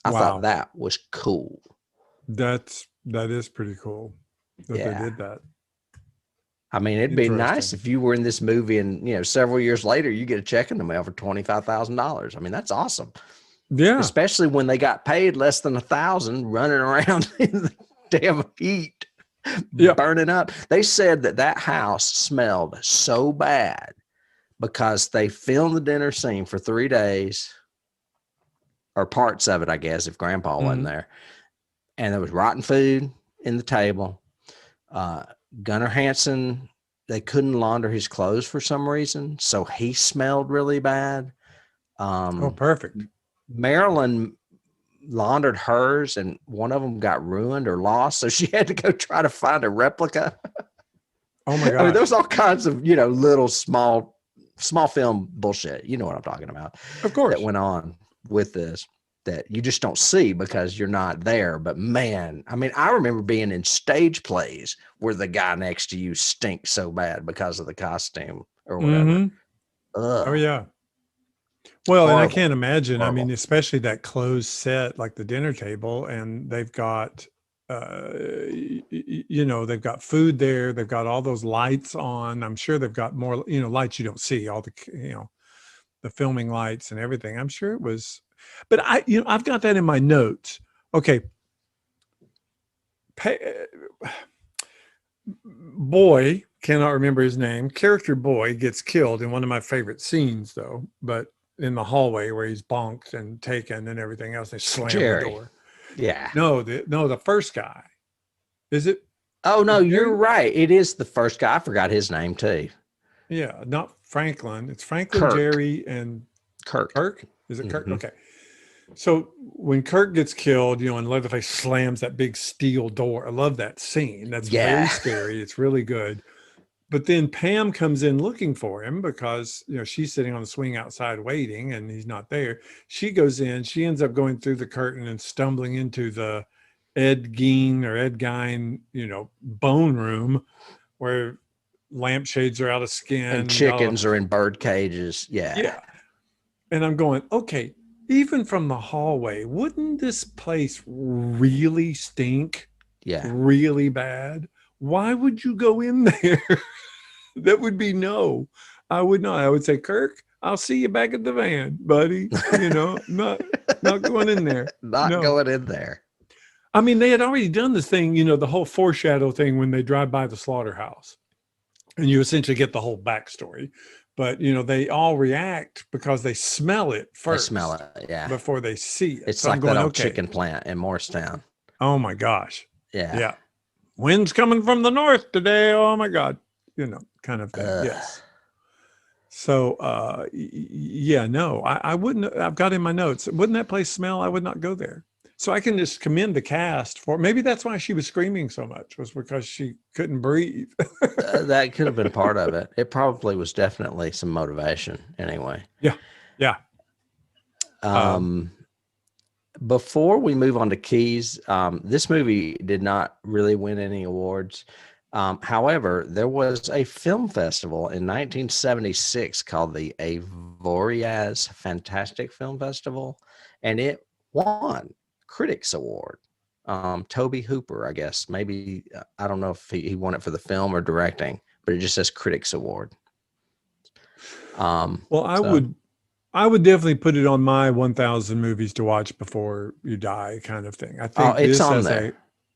I thought that was cool. That is pretty cool that they did that. I mean, it'd be nice if you were in this movie and, several years later, you get a check in the mail for $25,000. I mean, that's awesome. Yeah. Especially when they got paid less than $1,000 running around in the damn heat, burning up. They said that house smelled so bad because they filmed the dinner scene for 3 days, or parts of it, I guess, if Grandpa wasn't there. And there was rotten food in the table. Gunnar Hansen, they couldn't launder his clothes for some reason, so he smelled really bad. Perfect. Marilyn laundered hers, and one of them got ruined or lost, so she had to go try to find a replica. Oh my God! I mean, there was all kinds of little small film bullshit. You know what I'm talking about? Of course, that went on with this that you just don't see because you're not there. But man, I mean, I remember being in stage plays where the guy next to you stinks so bad because of the costume or whatever. Oh yeah. Well, Horrible. And I can't imagine. Horrible. I mean, especially that closed set, like the dinner table, and they've got, they've got food there. They've got all those lights on. I'm sure they've got more, lights you don't see, all the, the filming lights and everything. I'm sure it was But I've got that in my notes. Okay. Boy, cannot remember his name. Character Boy gets killed in one of my favorite scenes, though, but in the hallway where he's bonked and taken and everything else, they slam the door. Yeah. No, the first guy. Is it? Oh, no, Jerry? you're right. It is the first guy. I forgot his name, too. Yeah, not Franklin. It's Franklin, Kirk. Jerry, and Kirk. Kirk? Is it Kirk? Mhm. Okay. So when Kirk gets killed, and Leatherface slams that big steel door. I love that scene. That's very scary. It's really good. But then Pam comes in looking for him because, she's sitting on the swing outside waiting and he's not there. She goes in, she ends up going through the curtain and stumbling into the Ed Gein, bone room where lampshades are out of skin. And chickens are in bird cages. Yeah. Yeah. And I'm going, okay, even from the hallway, wouldn't this place really stink? Yeah. Really bad? Why would you go in there? That would be no. I would not. I would say, Kirk, I'll see you back at the van, buddy. Not going in there. Not going in there. I mean, they had already done this thing, the whole foreshadow thing when they drive by the slaughterhouse. And you essentially get the whole backstory. But, they all react because they smell it first. They smell it, yeah. Before they see it. It's like that old chicken plant in Morristown. Oh, my gosh. Yeah. Yeah. Wind's coming from the north today. Oh, my God. Kind of thing. Yes. So, I wouldn't. I've got in my notes. Wouldn't that place smell? I would not go there. So I can just commend the cast for, maybe that's why she was screaming so much, was because she couldn't breathe. That could have been part of it. It probably was definitely some motivation anyway. Yeah. Yeah. Before we move on to keys, this movie did not really win any awards. However, there was a film festival in 1976 called the Voorhees Fantastic Film Festival, and it won Critics Award. Tobe Hooper, I guess, maybe, I don't know if he won it for the film or directing, but it just says Critics Award. I would definitely put it on my 1,000 movies to watch before you die kind of thing. I think it's on there.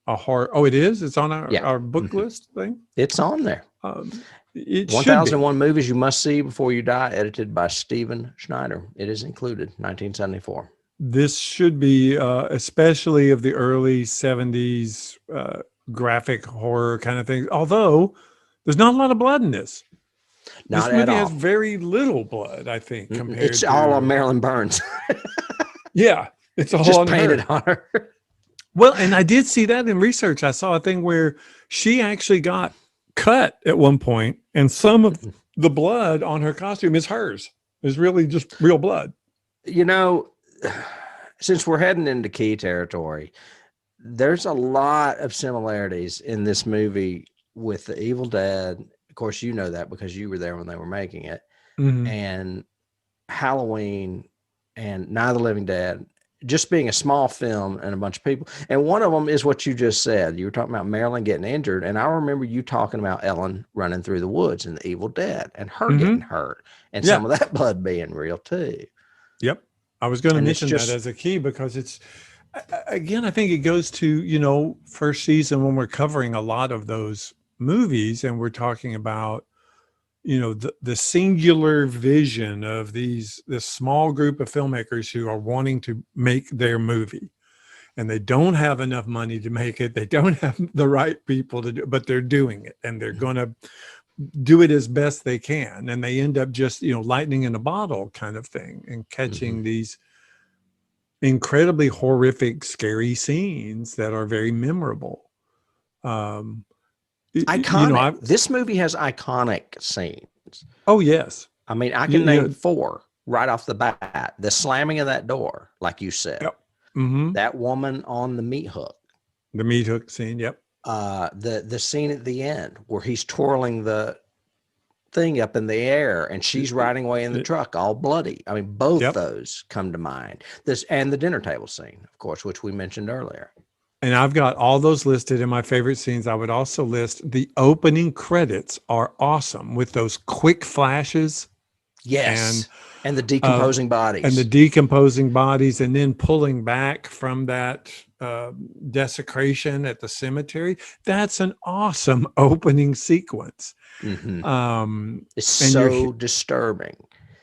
A horror. Oh, it is? It's on our book list thing? It's on there. It 1001 movies you must see before you die, edited by Steven Schneider. It is included, 1974. This should be, especially of the early 70s graphic horror kind of thing. Although there's not a lot of blood in this. Not this movie at all. has very little blood, I think, compared It's all on Marilyn Burns. Yeah, it's all just on painted her. on her. Well, and I did see that in research. I saw a thing where she actually got cut at one point, and some of the blood on her costume is hers. It's really just real blood. Since we're heading into key territory, there's a lot of similarities in this movie with The Evil Dead. Of course, you know that because you were there when they were making it, and Halloween and Night of the Living Dead, just being a small film and a bunch of people. And one of them is what you just said. You were talking about Marilyn getting injured. And I remember you talking about Ellen running through the woods in The Evil Dead and her getting hurt and some of that blood being real too. Yep. I was going to mention that as a key because it's, again, I think it goes to, first season when we're covering a lot of those movies and we're talking about, the singular vision of this small group of filmmakers who are wanting to make their movie, and they don't have enough money to make it. They don't have the right people to do it, but they're doing it, and they're going to do it as best they can. And they end up just, lightning in a bottle kind of thing, and catching these incredibly horrific, scary scenes that are very memorable. Iconic. This movie has iconic scenes. Oh, yes. I mean, I can name 4 right off the bat. The slamming of that door, like you said. Yep. That woman on the meat hook. The meat hook scene, yep. The scene at the end where he's twirling the thing up in the air and she's riding away in the truck all bloody. I mean, both those come to mind. This and the dinner table scene, of course, which we mentioned earlier. And I've got all those listed in my favorite scenes. I would also list the opening credits are awesome with those quick flashes Yes. And the uh, decomposing bodies. and the decomposing bodies, and then pulling back from that desecration at the cemetery. That's an awesome opening sequence. Mhm. It's And so disturbing.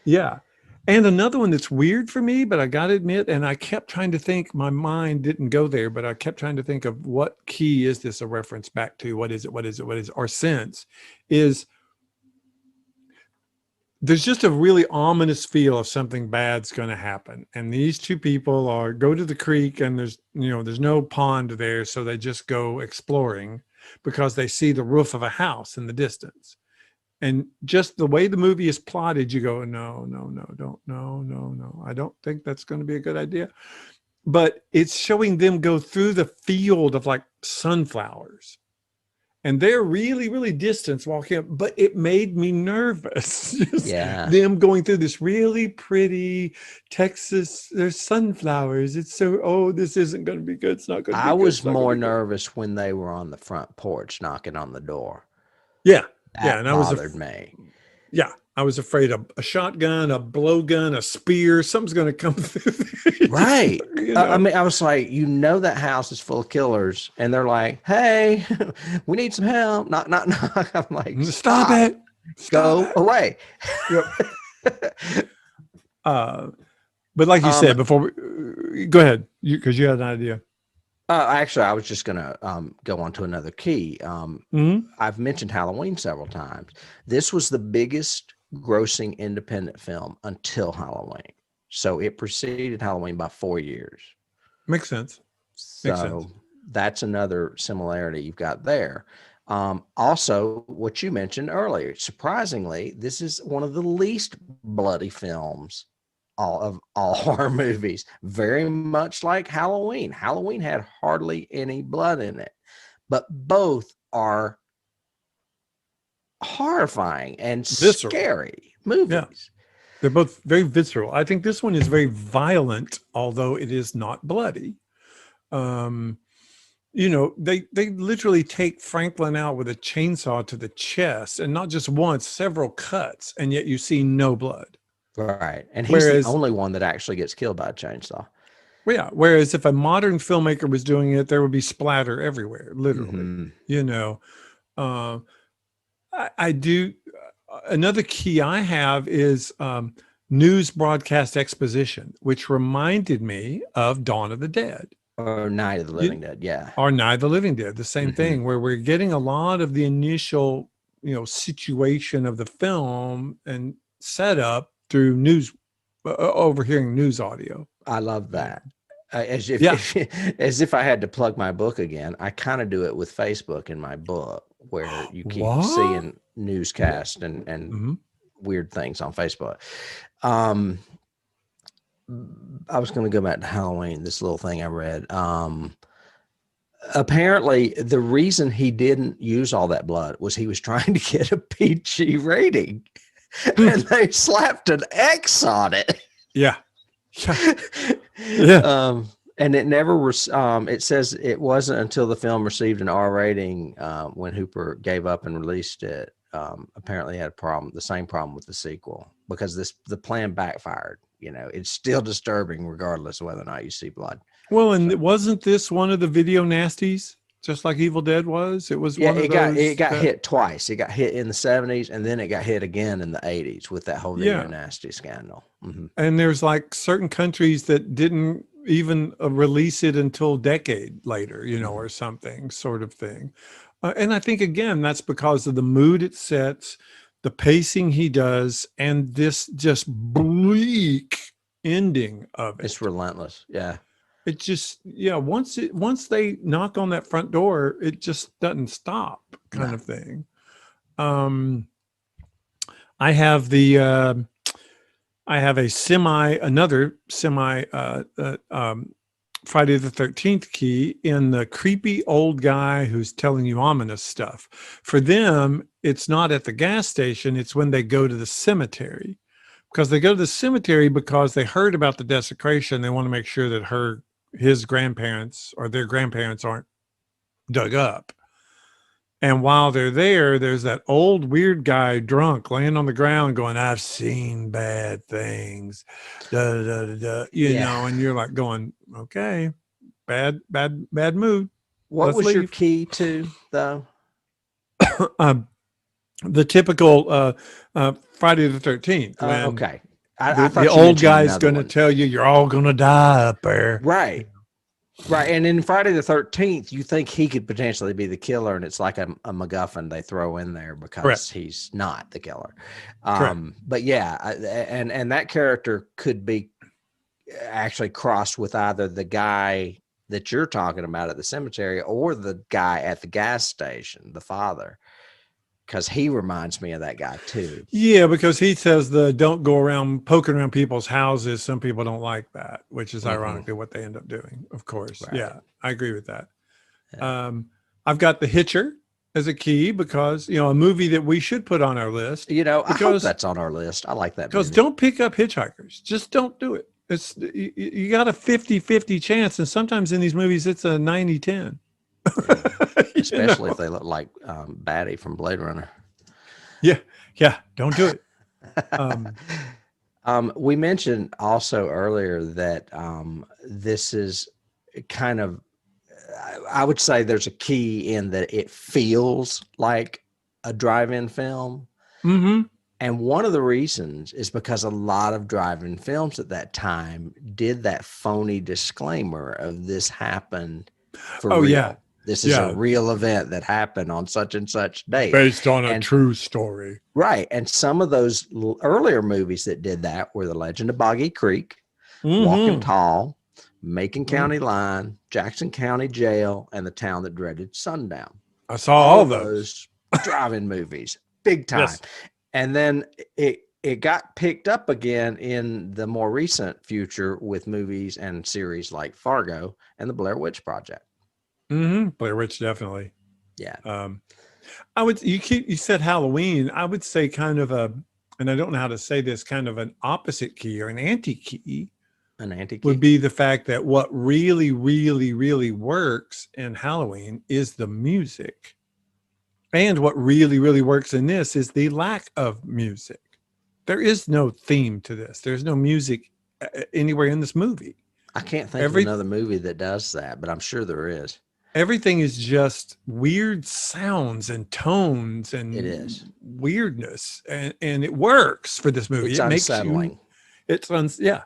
yeah. And another one that's weird for me, but I got to admit, and I kept trying to think, my mind didn't go there, but I kept trying to think of what key is this a reference back to? What is it? What is it? What is it? Or sense is there's just a really ominous feel of something bad's going to happen. And these two people go to the creek, and there's no pond there. So they just go exploring because they see the roof of a house in the distance. And just the way the movie is plotted, you go, no, I don't think that's going to be a good idea. But it's showing them go through the field of like sunflowers. And they're really, really distant walking up, but it made me nervous. Them going through this really pretty Texas, there's sunflowers. It's so, this isn't going to be good. It's not going to be good. I was more nervous when they were on the front porch knocking on the door. Yeah. That bothered me. Yeah. I was afraid of a shotgun, a blowgun, a spear, something's going to come through. Right. I mean, I was like, that house is full of killers. And they're like, hey, we need some help. Knock, knock, knock. I'm like, stop it. Go away. Yep. But like you said before, go ahead, because you had an idea. Actually, I was just going to go on to another key. I've mentioned Halloween several times. This was the biggest grossing independent film until Halloween. So it preceded Halloween by 4 years. Makes sense. So that's another similarity you've got there. Also, what you mentioned earlier, surprisingly, this is one of the least bloody films of all horror movies, very much like Halloween. Halloween had hardly any blood in it, but both are horrifying and visceral. Scary movies. Yeah. They're both very visceral. I think this one is very violent, although it is not bloody. They literally take Franklin out with a chainsaw to the chest, and not just once, several cuts, and yet you see no blood. Right. And he's the only one that actually gets killed by a chainsaw. Yeah. Whereas if a modern filmmaker was doing it, there would be splatter everywhere, literally. I do. Another key I have is news broadcast exposition, which reminded me of Dawn of the Dead. Or Night of the Living Dead, yeah. Or Night of the Living Dead, the same thing, where we're getting a lot of the initial, situation of the film and setup through news, overhearing news audio. I love that. As if I had to plug my book again, I kind of do it with Facebook in my book, where you keep seeing newscasts and weird things on Facebook. I was going to go back to Halloween, this little thing I read. Apparently, the reason he didn't use all that blood was he was trying to get a PG rating, and they slapped an X on it. Yeah. And it never was. It says it wasn't until the film received an R rating when Hooper gave up and released it. Apparently, had the same problem with the sequel, because the plan backfired. It's still disturbing regardless of whether or not you see blood. Well, and wasn't this one of the video nasties, just like Evil Dead was? It was it got hit twice. It got hit in the 70s, and then it got hit again in the 80s with that whole video nasty scandal. And there's like certain countries that didn't even release it until a decade later, or something sort of thing. And I think, again, that's because of the mood it sets, the pacing he does, and this just bleak ending of it. It's relentless. Yeah. It just, once they knock on that front door, it just doesn't stop, kind of thing. I have another semi Friday the 13th key in the creepy old guy who's telling you ominous stuff. For them, it's not at the gas station. It's when they go to the cemetery, because they go to the cemetery because they heard about the desecration. They want to make sure that his grandparents or their grandparents aren't dug up. And while they're there, there's that old weird guy drunk laying on the ground going, I've seen bad things. Da, da, da, da, you Yeah. know, and you're like going, okay, bad mood. What Let's was your leave. key to, though? The typical Friday the 13th, when Okay. I the thought you old mentioned guy's another going to one. tell you you're all going to die up there. Right. Right. And in Friday the 13th, you think he could potentially be the killer, and it's like a MacGuffin they throw in there because Correct. he's not the killer. Correct. But yeah, and that character could be actually crossed with either the guy that you're talking about at the cemetery or the guy at the gas station, the father, because he reminds me of that guy too. Yeah, because he says don't go around poking around people's houses. Some people don't like that, which is ironically what they end up doing, of course. Right. Yeah, I agree with that. Yeah. I've got The Hitcher as a key because, a movie that we should put on our list. I hope Because that's on our list. I like that because movie. don't pick up hitchhikers. Just don't do it. You got a 50-50 chance, and sometimes in these movies it's a 90-10. Especially if they look like Batty from Blade Runner. Yeah, don't do it. We mentioned also earlier that this is kind of, I would say there's a key in that it feels like a drive-in film. Mm-hmm. And one of the reasons is because a lot of drive-in films at that time did that phony disclaimer of this happened for real. Yeah. This is a real event that happened on such and such date. Based on a true story. Right. And some of those earlier movies that did that were The Legend of Boggy Creek, Walking Tall, Macon County Line, Jackson County Jail, and The Town That Dreaded Sundown. I saw all those drive-in movies, big time. Yes. And then it got picked up again in the more recent future with movies and series like Fargo and The Blair Witch Project. Mm-hmm. Blair Witch, definitely. Yeah. You said Halloween. I would say kind of and I don't know how to say this, kind of an opposite key or an anti-key. An anti-key would be the fact that what really, really, really works in Halloween is the music. And what really, really works in this is the lack of music. There is no theme to this. There's no music anywhere in this movie. I can't think of another movie that does that, but I'm sure there is. Everything is just weird sounds and tones and it is weirdness. And it works for this movie. It's it unsettling. Makes you,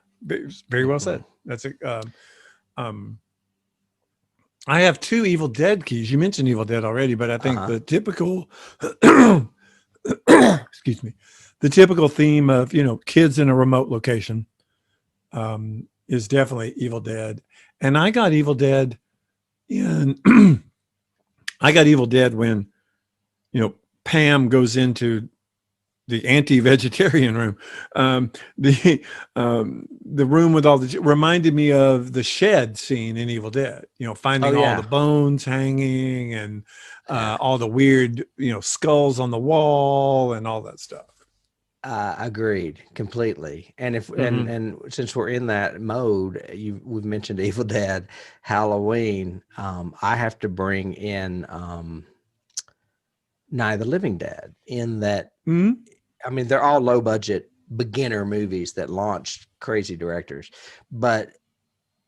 very well said. That's it. I have 2 Evil Dead keys. You mentioned Evil Dead already, but I think the typical, excuse me, the typical theme of, kids in a remote location is definitely Evil Dead. And I got Evil Dead when, Pam goes into the anti-vegetarian room. The room with all reminded me of the shed scene in Evil Dead, finding all the bones hanging and all the weird, skulls on the wall and all that stuff. Agreed completely. And and since we're in that mode, we've mentioned Evil Dead, Halloween. I have to bring in Night of the Living Dead in that. I mean, they're all low budget beginner movies that launched crazy directors, but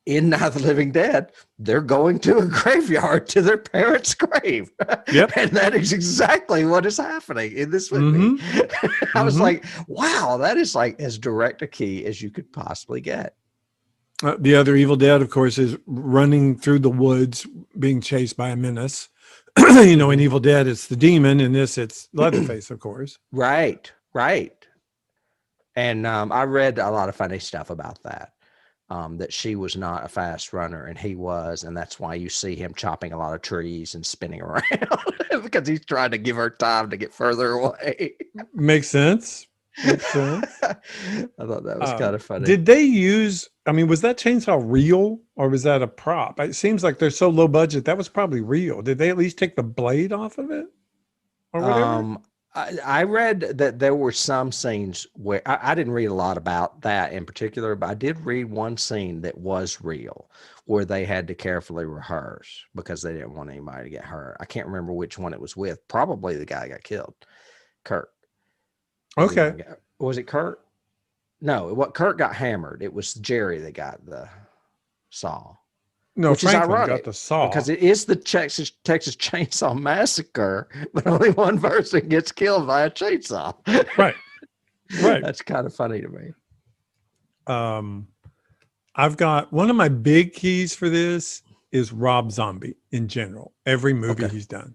in Night of the Living Dead, they're going to a graveyard to their parents' grave. Yep. And that is exactly what is happening in this movie. I was like, wow, that is like as direct a key as you could possibly get. The other Evil Dead, of course, is running through the woods, being chased by a menace. In Evil Dead, it's the demon. In this, it's Leatherface, of course. Right. And I read a lot of funny stuff about that. That she was not a fast runner and he was, and that's why you see him chopping a lot of trees and spinning around because he's trying to give her time to get further away. Makes sense. I thought that was kind of funny. Did they use, was that chainsaw real or was that a prop? It seems like they're so low budget. That was probably real. Did they at least take the blade off of it or whatever? I read that there were some scenes where I didn't read a lot about that in particular, but I did read one scene that was real where they had to carefully rehearse because they didn't want anybody to get hurt. I can't remember which one it was with. Probably the guy that got killed, Kurt. Okay. Was it Kurt? No, what Kurt got hammered. It was Jerry that got the saw. No, Which Franklin is ironic got the saw. because it is the Texas Chainsaw Massacre, but only one person gets killed by a chainsaw. Right. Right. That's kind of funny to me. I've got one of my big keys for this is Rob Zombie in general. Every movie he's done.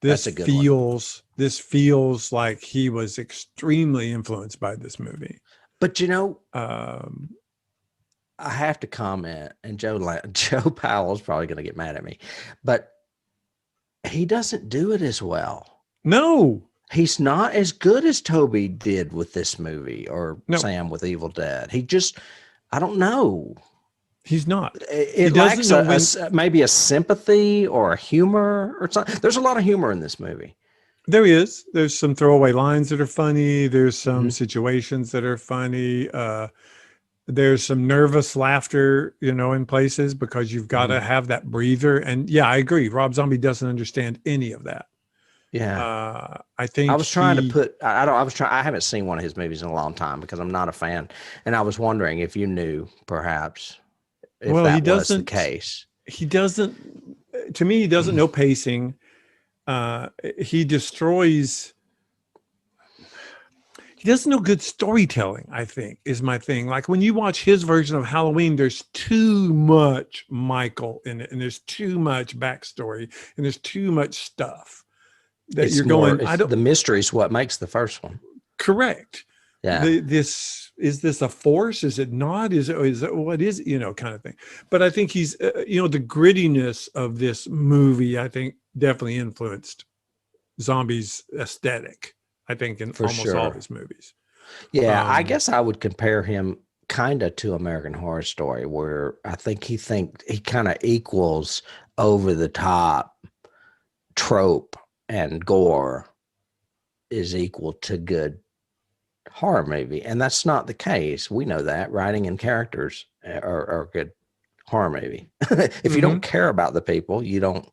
This That's a good one. This feels like he was extremely influenced by this movie. But I have to comment, and Joe Powell's probably going to get mad at me, but he doesn't do it as well. No, he's not as good as Tobe did with this movie or Sam with Evil Dead. He just, I don't know. He's not. It lacks maybe a sympathy or a humor or something. There's a lot of humor in this movie. There is. There's some throwaway lines that are funny. There's some situations that are funny. There's some nervous laughter, in places because you've got to have that breather. And yeah, I agree. Rob Zombie doesn't understand any of that. Yeah. I think I was trying to put, I haven't seen one of his movies in a long time because I'm not a fan. And I was wondering if you knew perhaps if that was the case. He doesn't, to me, he doesn't know pacing. He destroys, he doesn't know good storytelling, I think, is my thing. Like when you watch his version of Halloween, there's too much Michael in it, and there's too much backstory, and there's too much stuff that you're going. The mystery is what makes the first one. Correct. Yeah. Is this a force? Is it not? Is it what is, kind of thing. But I think he's, the grittiness of this movie, I think definitely influenced Zombie's aesthetic. I think in almost all of his movies. Yeah, I guess I would compare him kind of to American Horror Story, where I think he kind of equals over the top trope and gore is equal to good horror movie. And that's not the case. We know that writing and characters are good horror movie. If you don't care about the people, you don't.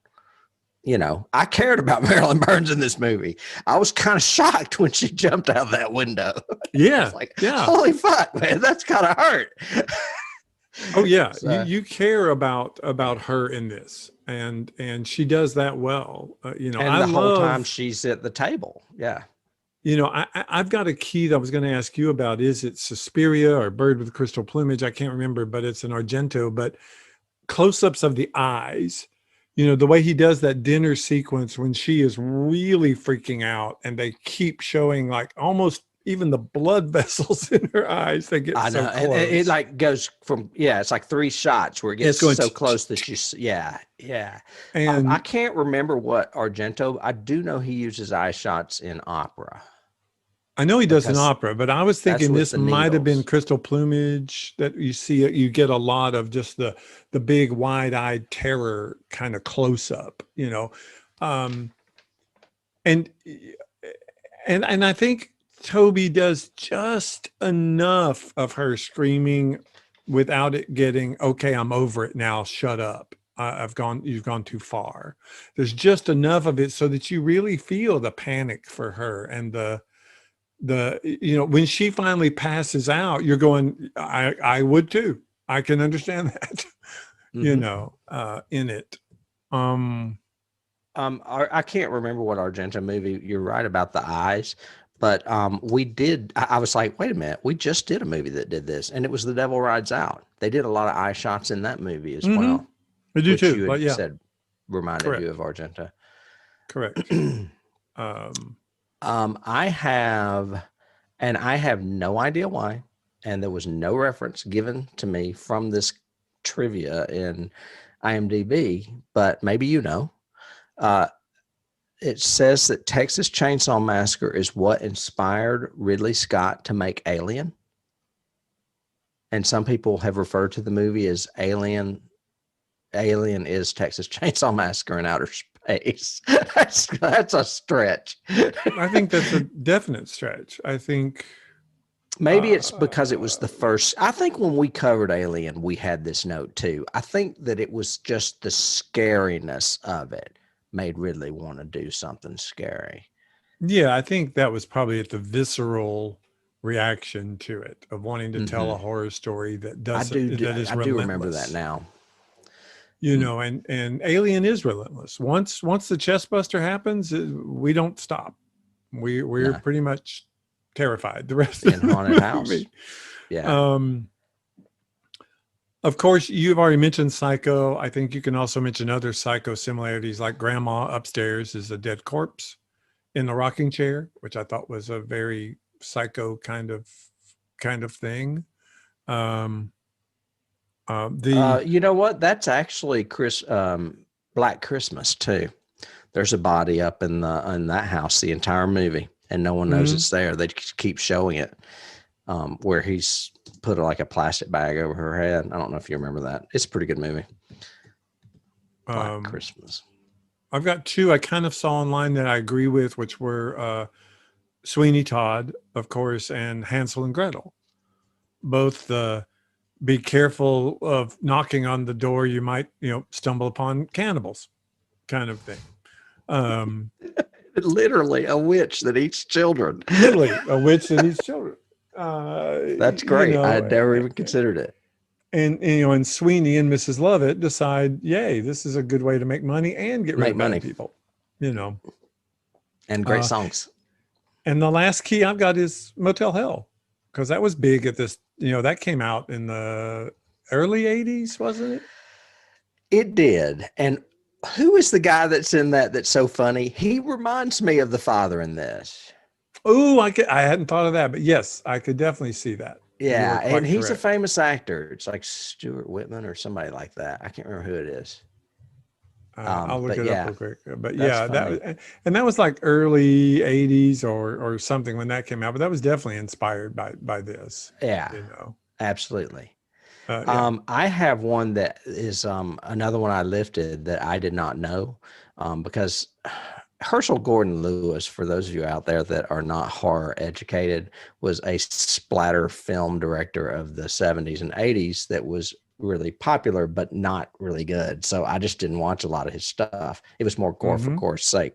I cared about Marilyn Burns in this movie. I was kind of shocked when she jumped out that window. Yeah. Holy fuck, man, that's kind of hurt. Oh yeah. So, you care about her in this, and she does that well. And the whole time she's at the table. Yeah. I've got a key that I was going to ask you about. Is it Suspiria or Bird with Crystal Plumage? I can't remember, but it's an Argento, but close-ups of the eyes. The way he does that dinner sequence when she is really freaking out and they keep showing like almost even the blood vessels in her eyes. They get so close. And it like goes from, it's like 3 shots where it gets so close that yeah. And I can't remember what Argento, I do know he uses eye shots in opera. I know he does an opera, but I was thinking this might have been Crystal Plumage that you see. You get a lot of just the big wide-eyed terror kind of close up, and I think Tobe does just enough of her screaming without it getting, okay, I'm over it now, shut up. You've gone too far. There's just enough of it so that you really feel the panic for her and when she finally passes out, you're going, I would too. I can understand that, in it. I can't remember what Argento movie. You're right about the eyes, but we did. I was like, wait a minute, we just did a movie that did this, and it was The Devil Rides Out. They did a lot of eye shots in that movie as well. They do too. You had said reminded you of Argento. Correct. I have no idea why, and there was no reference given to me from this trivia in IMDb, but maybe it says that Texas Chainsaw Massacre is what inspired Ridley Scott to make Alien. And some people have referred to the movie as Alien. Alien is Texas Chainsaw Massacre in outer space. face. That's a stretch. I think that's a definite stretch. I think maybe it's because it was the first. I think when we covered Alien, we had this note too. I think that it was just the scariness of it made Ridley want to do something scary. Yeah, I think that was probably at the visceral reaction to it of wanting to tell a horror story that doesn't that is I relentless. do remember that now. You know, and Alien is relentless. Once the chest buster happens, we don't stop. We're pretty much terrified the rest of the haunted house. Yeah. Of course, you've already mentioned Psycho. I think you can also mention other Psycho similarities, like Grandma upstairs is a dead corpse in the rocking chair, which I thought was a very Psycho kind of thing. You know what? That's actually Black Christmas too. There's a body up in that house the entire movie, and no one knows it's there. They just keep showing it, where he's put like a plastic bag over her head. I don't know if you remember that. It's a pretty good movie. Black Christmas. I've got two I kind of saw online that I agree with, which were Sweeney Todd, of course, and Hansel and Gretel. Both be careful of knocking on the door. You might, stumble upon cannibals kind of thing. Literally a witch that eats children. Literally a witch that eats children. That's great. I had never even considered it. And Sweeney and Mrs. Lovett decide, yay, this is a good way to make money and get rid of money people, And great songs. And the last key I've got is Motel Hell, because that was big at this, that came out in the early 80s, wasn't it? It did. And who is the guy that's in that's so funny? He reminds me of the father in this. Oh, I hadn't thought of that, but yes, I could definitely see that. Yeah, and he's a famous actor. It's like Stuart Whitman or somebody like that. I can't remember who it is. I'll look it up real quick. But yeah, that was like early 80s or something when that came out. But that was definitely inspired by this. Yeah, absolutely. I have one that is another one I lifted that I did not know because Herschel Gordon Lewis, for those of you out there that are not horror educated, was a splatter film director of the 70s and 80s that was really popular, but not really good. So I just didn't watch a lot of his stuff. It was more gore for gore's sake.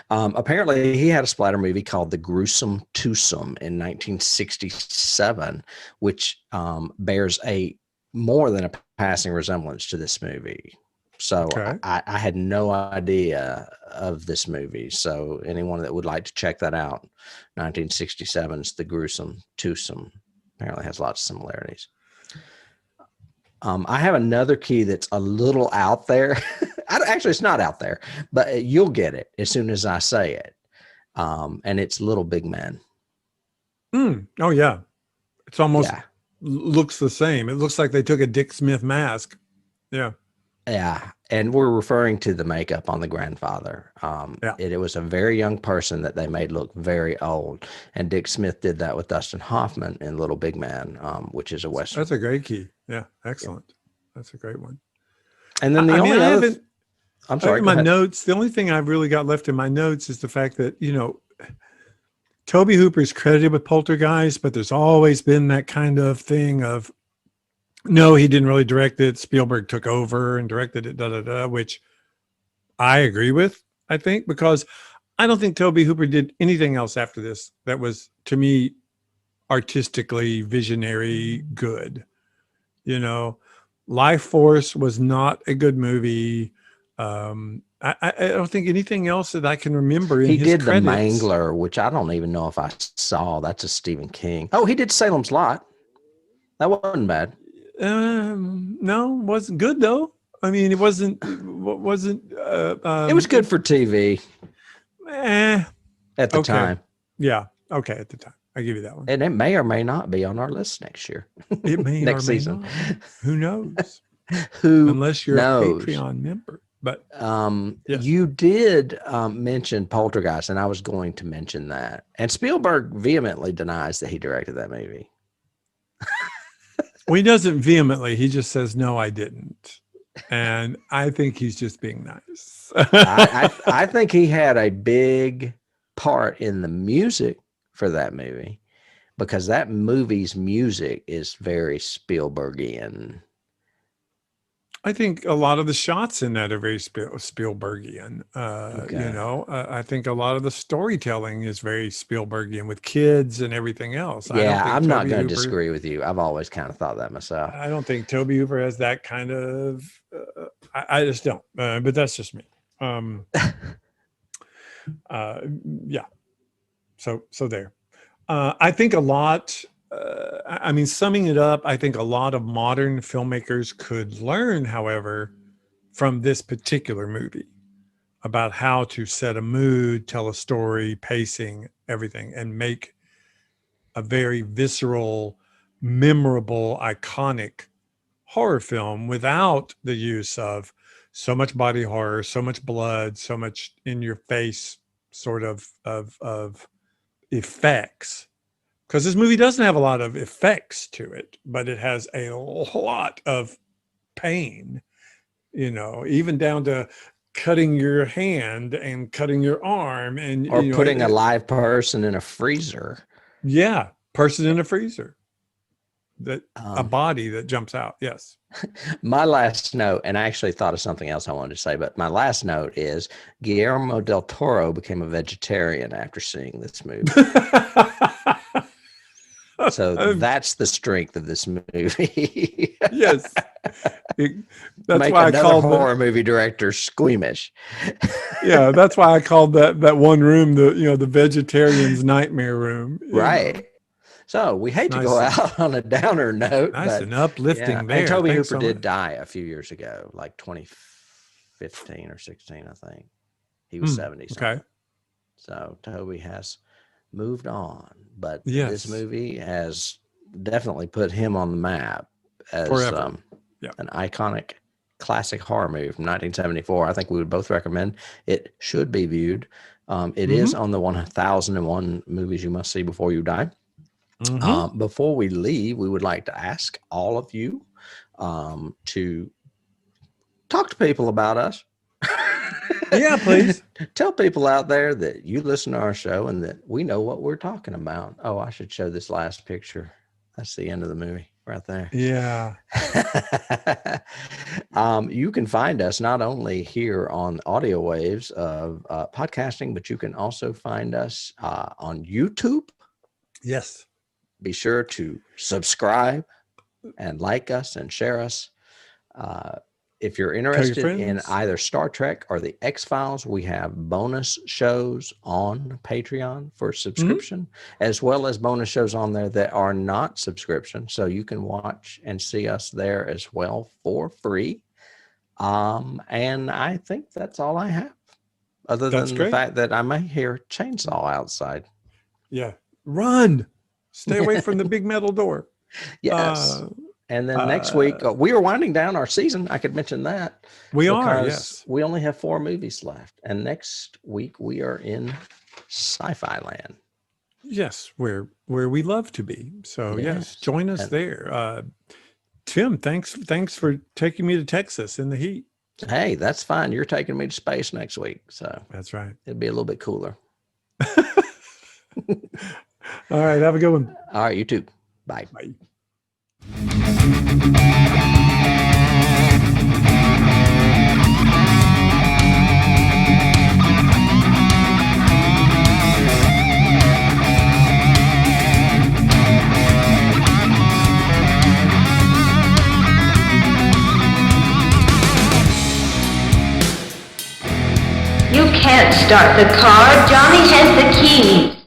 Apparently he had a splatter movie called The Gruesome Twosome in 1967, which bears more than a passing resemblance to this movie. So I had no idea of this movie. So anyone that would like to check that out, 1967's The Gruesome Twosome apparently has lots of similarities. I have another key that's a little out there. Actually, it's not out there, but you'll get it as soon as I say it. And it's Little Big Man. Oh, yeah. It's almost looks the same. It looks like they took a Dick Smith mask. Yeah. Yeah, and we're referring to the makeup on the grandfather. It was a very young person that they made look very old, and Dick Smith did that with Dustin Hoffman in Little Big Man, which is a Western. That's a great key. Yeah, excellent. Yeah. That's a great one. And then I'm sorry. My notes. The only thing I've really got left in my notes is the fact that Tobe Hooper is credited with Poltergeist, but there's always been that kind of thing of, no, he didn't really direct it. Spielberg took over and directed it, which I agree with, I think, because I don't think Tobe Hooper did anything else after this that was, to me, artistically visionary good. Life Force was not a good movie. I don't think anything else that I can remember in his credits. He did The Mangler, which I don't even know if I saw. That's a Stephen King. Oh, he did Salem's Lot. That wasn't bad. No, wasn't good though. I mean, it wasn't. It was good for TV. At the time. Yeah. Okay. At the time, I give you that one. And it may or may not be on our list next year. It may next or may season. Not. Who knows? Unless you're knows? A Patreon member. But yes. You did mention Poltergeist, and I was going to mention that. And Spielberg vehemently denies that he directed that movie. Well, he doesn't vehemently. He just says, no, I didn't. And I think he's just being nice. I think he had a big part in the music for that movie, because that movie's music is very Spielbergian. I think a lot of the shots in that are very Spielbergian. I think a lot of the storytelling is very Spielbergian with kids and everything else. Yeah, I'm not going to disagree with you. I've always kind of thought that myself. I don't think Tobe Hooper has that kind of. I just don't. But that's just me. Yeah. So there. I think a lot. Summing it up, I think a lot of modern filmmakers could learn, however, from this particular movie about how to set a mood, tell a story, pacing, everything, and make a very visceral, memorable, iconic horror film without the use of so much body horror, so much blood, so much in your face sort of effects. Because this movie doesn't have a lot of effects to it, but it has a lot of pain, even down to cutting your hand and cutting your arm or putting a live person in a freezer. Yeah. Person in a freezer. That a body that jumps out. Yes. My last note, and I actually thought of something else I wanted to say, but my last note is Guillermo del Toro became a vegetarian after seeing this movie. So that's the strength of this movie. Yes. That's why I called horror movie director squeamish. Yeah, that's why I called that one room the vegetarian's nightmare room. Right. So we hate to go out on a downer note. Nice and uplifting there. And Tobe Hooper did die a few years ago, like 2015 or 16, I think. He was 70. Okay. So Tobe has moved on, but this movie has definitely put him on the map as an iconic classic horror movie from 1974. I think we would both recommend it. Should be viewed. It is on the 1001 movies you must see before you die. Before we leave, we would like to ask all of you to talk to people about us. Yeah, please. Tell people out there that you listen to our show and that we know what we're talking about. Oh, I should show this last picture. That's the end of the movie right there. Yeah. You can find us not only here on audio waves of podcasting, but you can also find us on YouTube. Yes. Be sure to subscribe and like us and share us. If you're interested in either Star Trek or the X-Files, we have bonus shows on Patreon for subscription, as well as bonus shows on there that are not subscription. So you can watch and see us there as well for free. And I think that's all I have, other than the fact that I may hear chainsaw outside. Yeah. Run. Stay away from the big metal door. Yes. And then next week, we are winding down our season. I could mention that. We are, yes. We only have 4 movies left. And next week, we are in sci-fi land. Yes, where we love to be. So, yes join us there. Tim, thanks for taking me to Texas in the heat. Hey, that's fine. You're taking me to space next week. So that's right. It'll be a little bit cooler. All right. Have a good one. All right. You too. Bye. Bye. You can't start the car. Johnny has the keys.